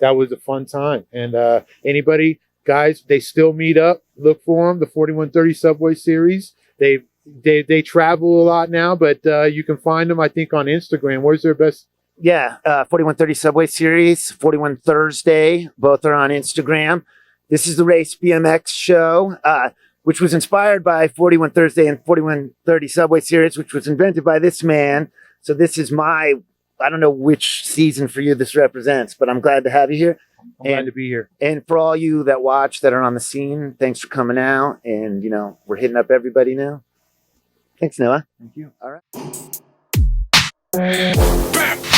was a fun time. And anybody, guys, they still meet up. Look for them, the 4130 Subway Series. They travel a lot now, but you can find them, I think, on Instagram. Where's their best? Yeah, 4130 Subway Series, 41 Thursday. Both are on Instagram. This is the Race BMX show. which was inspired by 41 Thursday and 4130 Subway Series, which was invented by this man. So this is I don't know which season for you this represents, but I'm glad to have you here. I'm glad to be here. And for all you that watch that are on the scene, thanks for coming out. And, we're hitting up everybody now. Thanks, Noah. Thank you. All right.